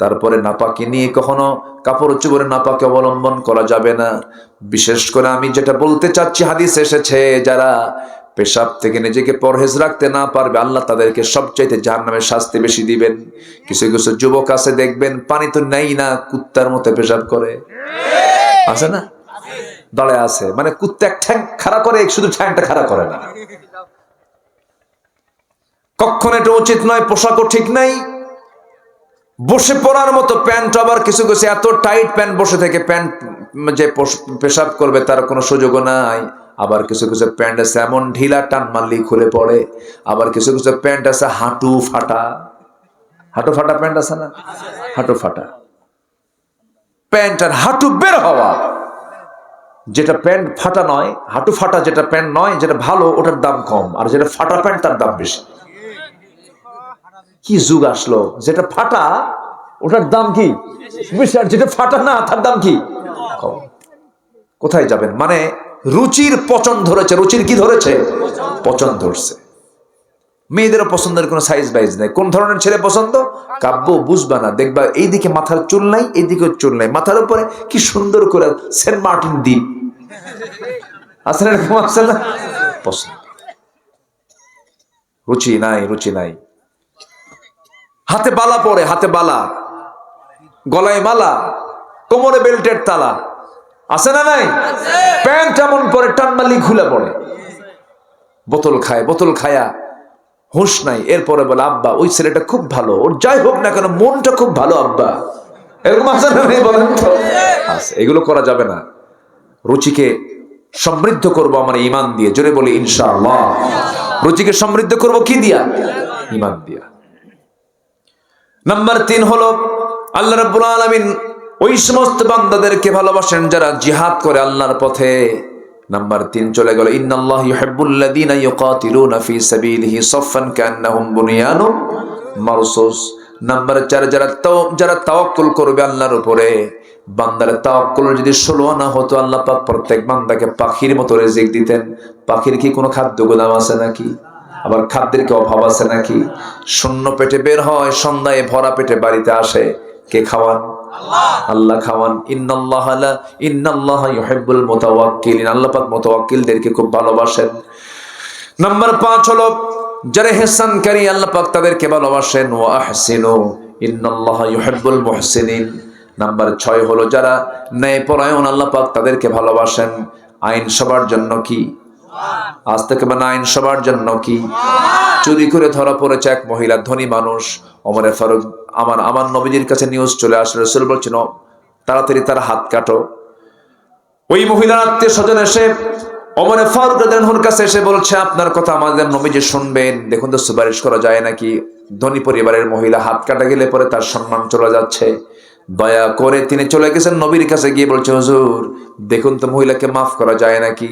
তারপরে নাপাকি নিয়ে কখনো কাপড় চোপড়ে নাপাকি অবলম্বন করা যাবে না। বিশেষ করে আমি যেটা বলতে চাচ্ছি, হাদিস এসেছে যারা পেশাব থেকে নিজেকে পরহেজ রাখতে না পারবে, আল্লাহ তাদেরকে সবচাইতে জাহান্নামের শাস্তি বেশি দিবেন। কিছু কিছু যুবক আছে দেখবেন পানি তো নেই না, কুত্তার মতো পেশাব করে। আছে না? দলে আছে, মানে কুত্তা এক ঠ্যাং খাড়া করে, শুধু ঠ্যাংটা খাড়া করে না। কখনো এটা উচিত নয়। পোশাকও ঠিক নাই, বসে পড়ার মতো প্যান্ট, আবার কিছু কিছু এত টাইট প্যান্ট, বসে থেকে প্যান্ট যে পেশাব করবে তার কোনো সুযোগও নাই। আবার কিছু কিছু প্যান্ট আছে এমন ঢিলা, টান মারলেই খুলে পড়ে। আবার কিছু কিছু প্যান্ট আছে হাঁটু ফাটা প্যান্ট আছে না? হাঁটু ফাটা প্যান্ট আর হাঁটু বের হওয়া। যেটা প্যান্ট ফাটা নয়, হাঁটু ফাটা যেটা প্যান্ট নয়, যেটা ভালো ওটার দাম কম, আর যেটা ফাটা প্যান্ট তার দাম বেশি। কি যুগ আসলো, যেটা ফাটা ওটার দাম কি বেশি, আর যেটা ফাটা না তার দাম কি কম। কোথায় যাবেন? মানে রুচির পচন ধরেছে। রুচির কি ধরেছে? পচন ধরছে। মেয়েদেরও পছন্দের কোনো সাইজ বাইজ নাই। কোন ধরনের ছেলে পছন্দ? কাব্য বুঝবা না, দেখবা এইদিকে মাথার চুল নাই, এইদিকে চুল নাই, মাথার উপরে কি সুন্দর করে সেন্ট মার্টিন দ্বীপ আছে না, এরকম আছে না? পছন্দ। রুচি নাই। হাতে বালা পরে, হাতে বালা, গলায় মালা, কোমরে বেল্টের তালা, আছে না নাই? প্যান্ট এমন পরে টান মারলেই খুলে পড়ে। বোতল খায়া হুঁশ নাই। এরপরে বলে আব্বা ওই ছেলেটা খুব ভালো, ওর যাই হোক না কেন মনটা খুব ভালো আব্বা। এরকম আছে না নেই বলেন তো? আছে। এগুলো করা যাবে না। রুচিকে সমৃদ্ধ করব আমার ঈমান দিয়ে, জোরে বলি ইনশাআল্লাহ। রুচিকে সমৃদ্ধ করব কি দিয়া? ঈমান দিয়া। নাম্বার 3 হলো আল্লাহ রাব্বুল আলামিন ওই সমস্ত বান্দাদেরকে ভালোবাসেন যারা জিহাদ করে আল্লাহর পথে। নাম্বার 3 চলে গেল, ইন্নাল্লাহা ইউহিব্বুল লাযীনা ইউকাতিলুনা ফি সাবিলিহি সাফফান কান্নাহুম বুনিয়ানুম মারসুস। নাম্বার 4 যারা তাওয়াক্কুল করবে আল্লাহর উপরে। বান্দার তাওয়াক্কুল যদি 16 আনা হতো, আল্লাহ পাক প্রত্যেক বান্দাকে পাখির মতো রিজিক দিতেন। পাখির কি কোনো খাদ্য গোদাম আছে নাকি? আবার খাদ্যের কি অভাব আছে নাকি? শূন্য পেটে বের হয়, সন্ধ্যায় ভরা পেটে বাড়িতে আসে। কে খাওয়ান? আল্লাহ খাওয়ান। ইন্নাল্লাহা ইউহিব্বুল মুতাওয়াক্কিলিন। আল্লাহ পাক মুতাওয়াক্কিলদেরকে খুব ভালোবাসেন। নাম্বার 5 হলো যারা ইহসানকারী, আল্লাহ পাক তাদেরকে ভালোবাসেন। ওয়া আহসিনু ইন্নাল্লাহা ইউহিব্বুল মুহসিনিন। নাম্বার 6 হলো যারা ন্যায়পরায়ণ, আল্লাহ পাক তাদেরকে ভালোবাসেন। আইন সবার জন্য কি? আজ থেকে মানে আইন সবার জন্য কি? চুরি করে ধরা পড়েছে এক মহিলা, ধনী মানুষ। ওমরে ফারুক আমার নবীজির কাছে নিউজ চলে আসলো, রাসূল বলছেন তাড়াতাড়ি তার হাত কাটো। ওই মহিলার আত্মীয় স্বজন এসে ওমরে ফারুক রাদিয়াল্লাহু আনহুর কাছে এসে বলছে, আপনার কথা আমাদের নবীজি শুনবেন, দেখুন তো সুপারিশ করা যায় নাকি। ধনী পরিবারের মহিলা, হাত কাটা গেলে পরে তার সম্মান চলে যাচ্ছে। দয়া করে তিনি চলে গেছেন নবীর কাছে, গিয়ে বলছে, হুজুর দেখুন তো মহিলাকে মাফ করা যায় নাকি।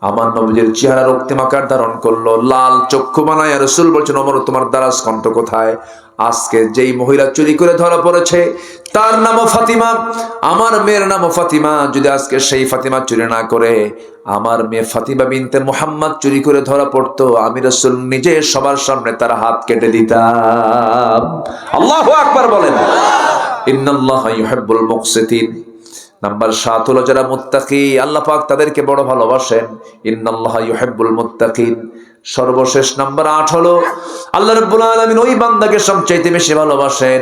আমার নবীজির চেহারা রক্তিম আকার ধারণ করলো, লাল চক্ষু বানায়। রাসূল বলছেন, ওমর তোমার দারাজ কণ্ঠ কোথায়? আজকে যেই মহিলা চুরি করে ধরা পড়েছে তার নামও ফাতিমা, আমার মেয়ের নামও ফাতিমা। যদি আজকে সেই ফাতিমা চুরি না করে আমার মেয়ে ফাতিমা বিনতে মুহাম্মদ চুরি করে ধরা পড়তো, আমি রাসূল নিজে সবার সামনে তার হাত কেটে দিতাম। আল্লাহু আকবার বলেন। ইন্নাল্লাহা ইউহিব্বুল মুকসিতিন। নাম্বার 7 হলো যারা মুত্তাকি, আল্লাহ পাক তাদেরকে বড় ভালোবাসেন। ইন্নাল্লাহা ইউহিব্বুল মুত্তাকিন। সর্বশেষ নাম্বার 8 হলো আল্লাহ রাব্বুল আলামিন ওই বান্দাকে সবচাইতে বেশি ভালোবাসেন।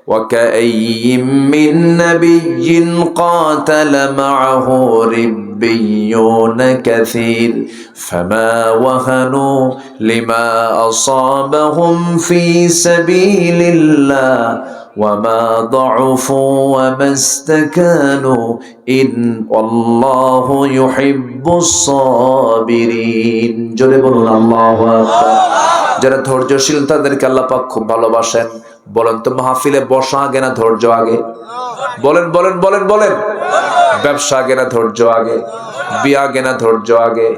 ওয়াকাইয়িম মিন নাবিয়্যিন কাতালা মাআহু রিব্বিয়ুন কাসীর ফামা ওয়াহানু লিমা আসাবাহুম ফি সাবিলিল্লাহ وما ضعفوا وما استكانوا إن والله يحب الصابرين। জোরে বলুন আল্লাহু আকবার। যারা ধৈর্যশীল তাদেরকে আল্লাহ পাক খুব ভালোবাসেন। বলেন তো মাহফিলে বসা আগে না ধৈর্য আগে? বলেন বলেন বলেন বলেন। ব্যবসা আগে না ধৈর্য আগে? বিয়ে আগে না ধৈর্য আগে?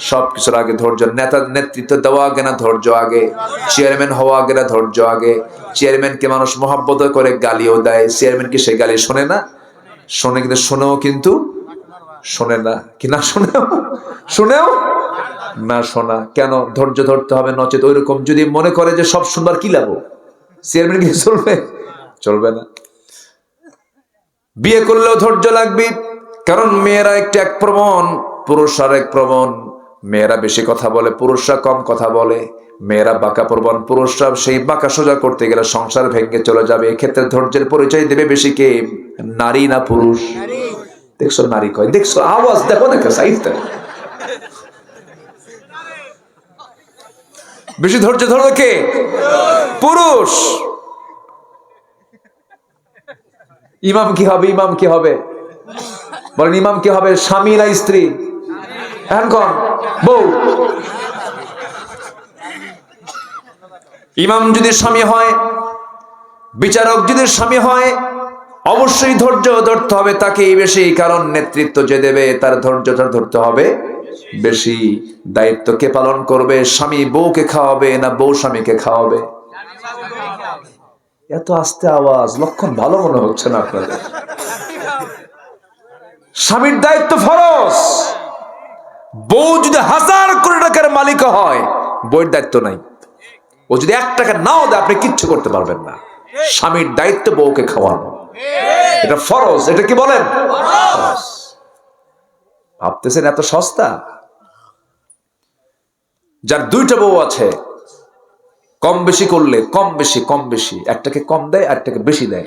সবকিছুর আগে ধৈর্য। নেতৃত্ব দেওয়া আগে না ধৈর্য আগে? চেয়ারম্যান হওয়া আগে না ধৈর্য আগে? চেয়ারম্যানকে মানুষ মহব্বত করে গালিও দেয়, চেয়ারম্যান কি সে গালি শোনে না? শোনে, কিন্তু শোনেও কিন্তু শোনে না। কি না শোনেও? শোনেও না শোনা। কেন? ধৈর্য ধরতে হবে, নচেত ওই রকম যদি মনে করে যে সব শুনবার কি লাভ, চেয়ারম্যান কি চলবে? চলবে না। বিয়ে করলেও ধৈর্য লাগবে, কারণ মেয়েরা একটু এক প্রবণ, পুরুষ আর এক প্রবণ। মেয়েরা বেশি কথা বলে, পুরুষরা কম কথা বলে। মেয়েরা বাঁকা প্রবণ, পুরুষরা সেই বাঁকা সোজা করতে গেলে সংসার ভেঙে চলে যাবে। এক্ষেত্রে ধৈর্যের পরিচয় দেবে বেশি কে? নারী না পুরুষ? দেখছো নারী কয়, দেখছো আওয়াজ দেখো না সাইডটা। বেশি ধৈর্য ধরবে কে? পুরুষ। ইমাম কি হবে? ইমাম কি হবে বলেন? ইমাম কি হবে? স্বামী না স্ত্রী? এখন কোন বউ? ইমাম যদি স্বামী হয়, বিচারক যদি স্বামী হয়, অবশ্যই ধৈর্য ধরতে হবে তাকেই বেশি, কারণ নেতৃত্ব যে দেবে তার ধৈর্য ধরতে হবে বেশি। দায়িত্ব কে পালন করবে? স্বামী বউকে খাওয়াবে না বউ স্বামীকে খাওয়াবে? এত আস্তে আওয়াজ, লক্ষণ ভালো মনে হচ্ছে না আপনাদের। স্বামীর দায়িত্ব ফরজ। বউ যদি 1000 কোটি টাকার মালিক হয়, বউয়ের দায়িত্ব নাই। ও যদি 1 টাকা নাও দেয়, আপনি কিচ্ছু করতে পারবেন না। স্বামীর দায়িত্ব বউকে খাওয়ানো, এটা ফরজ। এটা কি বলেন? ভাবতেছেন এত সস্তা? যার 2টা বউ আছে, কম বেশি করলে কম বেশি একটাকে কম দেয় আর একটাকে বেশি দেয়।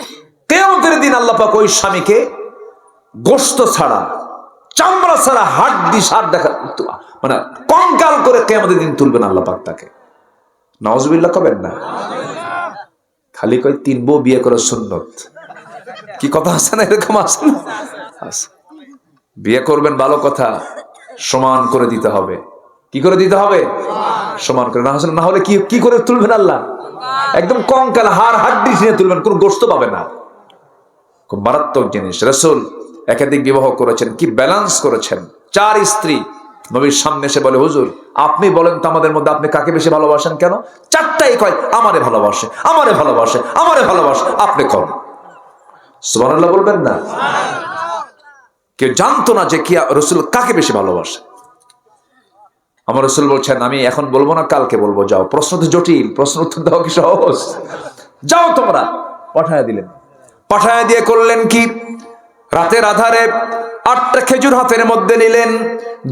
কিয়ামতের দিন আল্লাহ পাক ওই স্বামীকে গোশত ছাড়া, চামড়া ছাড়া, হাড্ডি সার দেখা, মানে কঙ্কাল করে কিয়ামতের দিন তুলবেন আল্লাহ পাক তাকে। নাউজুবিল্লাহ কবেন না? খালি কয় 3 বউ বিয়ে করা সুন্নত। কি কথা আছে না, এরকম আছে না? আছে। বিয়ে করবেন ভালো কথা, সমান করে দিতে হবে। কি করে দিতে হবে? সমান করে। না হলে কি করে তুলবেন আল্লাহ? একদম কঙ্কাল হাড় হাড্ডি ছিঁড়ে তুলবেন, কোন গোশত পাবে না। খুব মারাত্মক জিনিস। রাসূল একাধিক বিবাহ করেছেন, কি ব্যালেন্স করেছেন। 4 স্ত্রী। নবীর সামনে এসে বলে, হুজুর আপনি বলেন তো আমাদের মধ্যে আপনি কাকে বেশি ভালোবাসেন? কেন? 4টাই কয় আমারে ভালোবাসে, আমারে ভালোবাসে, আমারে ভালোবাসে। আপনি কোন? সুবহানাল্লাহ বলবেন না? কেউ জানতো না যে কি রাসূল কাকে বেশি ভালোবাসে। আমার রাসূল বলছেন, আমি এখন বলবো না, কালকে বলবো। যাও, প্রশ্ন তো জটিল, প্রশ্ন উত্তর দেওয়া কি সহজ? যাও তোমরা। পাঠায় দিলেন। পাঠায় দিয়ে করলেন কি? রাতের আধারে 8টা খেজুর হাতের মধ্যে নিলেন,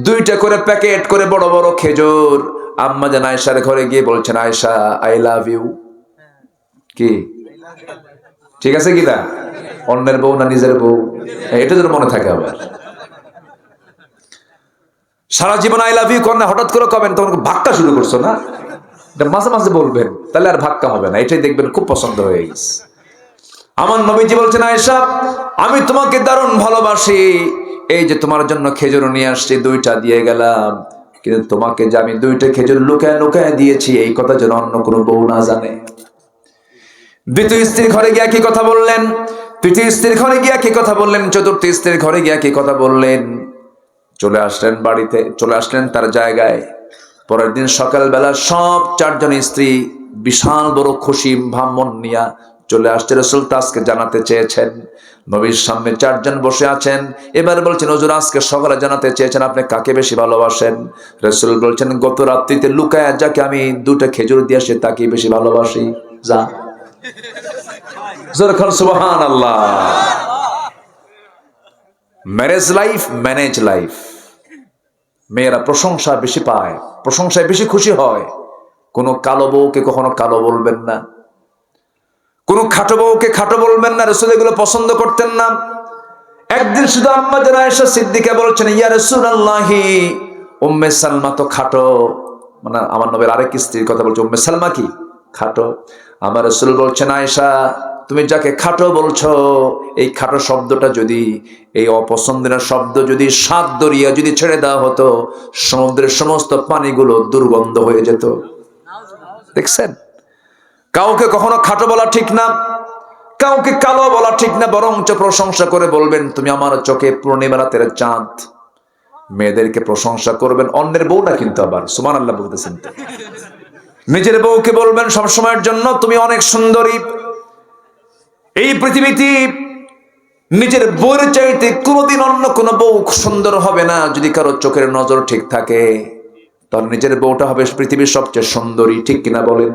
2টা করে প্যাকেট করে বড় বড় খেজুর। আম্মা জান আয়েশার ঘরে গিয়ে বলছেন, আয়েশা আই লাভ ইউ। কি ঠিক আছে কি না? অন্যের বউ না নিজের বউ? এটা যেন মনে থাকে। আবার সারা জীবন আই লাভ ইউ করেন, হঠাৎ করে কবেন তখন ভাক্কা শুরু করছো না, এটা মাঝে মাঝে বলবেন, তাহলে আর ভাক্কা হবে না। এটাই দেখবেন খুব পছন্দ হয়ে গেছে। আমার নবীজি বলছেন, আয়েশা আমি তোমাকে দারুণ ভালোবাসি, এই যে তোমার জন্য খেজুর নিয়ে আসছি, 2টা দিয়ে গেলাম, কিন্তু তোমাকে যে আমি 2টা খেজুর লুকায় লুকায় দিয়েছি, এই কথা যেন অন্য কোনো বউ না জানে। দ্বিতীয় স্ত্রীর ঘরে গিয়ে কি কথা বললেন, তৃতীয় স্ত্রীর ঘরে গিয়ে কি কথা বললেন, চতুর্থ স্ত্রীর ঘরে গিয়ে কি কথা বললেন। চলে আসলেন বাড়িতে, চলে আসলেন তার জায়গায়। পরের দিন সকালবেলা সব 4 জন স্ত্রী বিশাল বড় খুশি ভাম্মন নিয়া চলে আসছে। রাসূল আজকে জানাতে চেয়েছেন, নবীর সামনে 4 জন বসে আছেন। এবার বলছেন, হুজুর আজকে সকালে জানাতে চেয়েছেন আপনি কাকে বেশি ভালোবাসেন। রাসূল বলছেন, গত রাত্রিতে লুকায়া যাকে আমি 2টা খেজুর দিয়ে আসি তাকে বেশি ভালোবাসি। যা সুবহানাল্লাহ। Marriage life, manage life. মেয়েরা প্রশংসা বেশি পায়, প্রশংসায় বেশি খুশি হয়। কোনো কালো বউকে কখনো কালো বলবেন না, কোন খাটো বউকে খাটো বলবেন না। রাসূল এগুলো পছন্দ করতেন না। একদিন শুধু আম্মা জান আয়েশা সিদ্দিকা বলছেন, ইয়া রাসূলুল্লাহ উম্মে সালমা তো খাটো, মানে আমার নবীর আরেক স্ত্রীর কথা বলছে, উম্মে সালমা কি খাটো? আমার রাসূল বলছেন, আয়েশা তুমি যাকে খাটো বলছো, এই খাটো শব্দটা যদি, এই অপছন্দের শব্দ যদি 7 দরিয়া যদি ছেড়ে দেওয়া হতো, সমুদ্রের সমস্ত পানিগুলো দুর্গন্ধ হয়ে যেত। দেখছেন, কাউকে কখনো খাটো বলা ঠিক না, কাউকে কালো বলা ঠিক না, বরঞ্চ প্রশংসা করে বলবেন তুমি আমার চোখে পূর্ণিমা রাতের চাঁদ। মেয়েদেরকে প্রশংসা করবেন, অন্যের বউ না কিন্তু। আবার সুবহানাল্লাহ বলতেছেন তো। নিজের বউকে বলবেন সবসময়ের জন্য তুমি অনেক সুন্দরী। এই পৃথিবীতে নিজের বউয়ের চাইতে কোনোদিন অন্য কোনো বউ সুন্দর হবে না। যদি কারো চোখের নজর ঠিক থাকে, তার নিজের বউটা হবে পৃথিবীর সবচেয়ে সুন্দরী। ঠিক কিনা বলেন?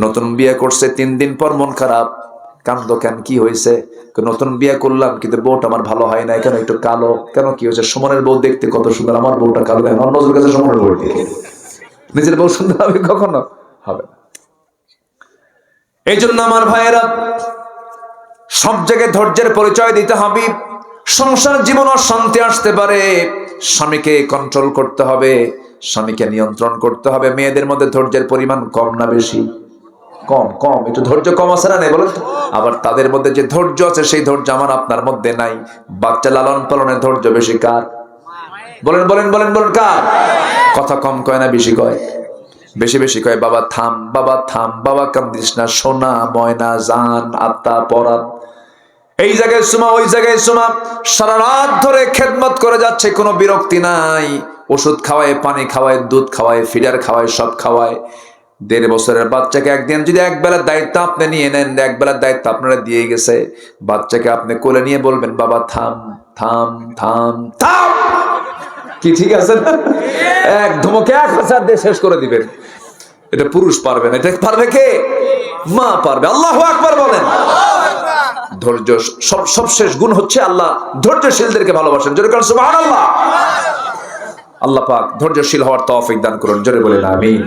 নতুন বিয়ে করছে, 3 দিন পর মন খারাপ, কান্দো কেন, কি হয়েছে? নতুন বিয়ে করলাম কিন্তু বউটা আমার ভালো হয় না, কেন একটু কালো, কেন কি হয়েছে? সুমনের বউ দেখতে কত সুন্দর, আমার বউটা কালো, আমার নজর কাছে সুমনের বউ দেখে। নিজের বউ সুন্দর হবে কখনো? হবে না। এই জন্য আমার ভাইয়েরা, সব জায়গায় ধৈর্যের পরিচয় দিতে হবে। সংসার জীবন অশান্তি আসতে পারে, স্বামীকে কন্ট্রোল করতে হবে, স্বামীকে নিয়ন্ত্রণ করতে হবে। মেয়েদের মধ্যে ধৈর্যের পরিমাণ কম না বেশি? কম। কম, একটু ধৈর্য কম আছে না নেই বলেন তো? আবার তাদের মধ্যে যে ধৈর্য আছে সেই ধৈর্য আমার আপনার মধ্যে নাই। বাচ্চা লালন পালনের ধৈর্য বেশি কার? বলেন বলেন বলেন বলেন, কার? কথা কম কয় না বেশি কয়? বেশি বেশি কয়, বাবা থাম, বাবা থাম, বাবা কান্দিস না, সোনা ময়না জান আত্মা পরাণ, এই জায়গায় সুমা, ওই জায়গায় সুমা। সারা রাত ধরে খেদমত করে যাচ্ছে, কোনো বিরক্তি নাই। ওষুধ খাওয়ায়, পানি খাওয়ায়, দুধ খাওয়ায়, ফিডার খাওয়ায়, সব খাওয়ায়। 1.5 বছরের বাচ্চাকে একদিন যদি একবেলার দায়িত্ব আপনি নিয়ে নেন, একবেলার দায়িত্ব আপনারা দিয়ে গেছে, বাচ্চাকে আপনি কোলে নিয়ে বলবেন, বাবা থাম থাম থাম থাম। কি ঠিক আছে না? এক ধমকে 1000 দিয়ে শেষ করে দিবেন। এটা পুরুষ পারবে না, এটা পারবে কে? মা পারবে। আল্লাহু আকবার বলেন। ধৈর্য সবশেষ গুণ হচ্ছে আল্লাহ ধৈর্যশীলদেরকে ভালোবাসেন। জোরে বলেন সুবহানাল্লাহ। আল্লাহ পাক ধৈর্যশীল হওয়ার তৌফিক দান করুন। জোরে বলেন আমিন।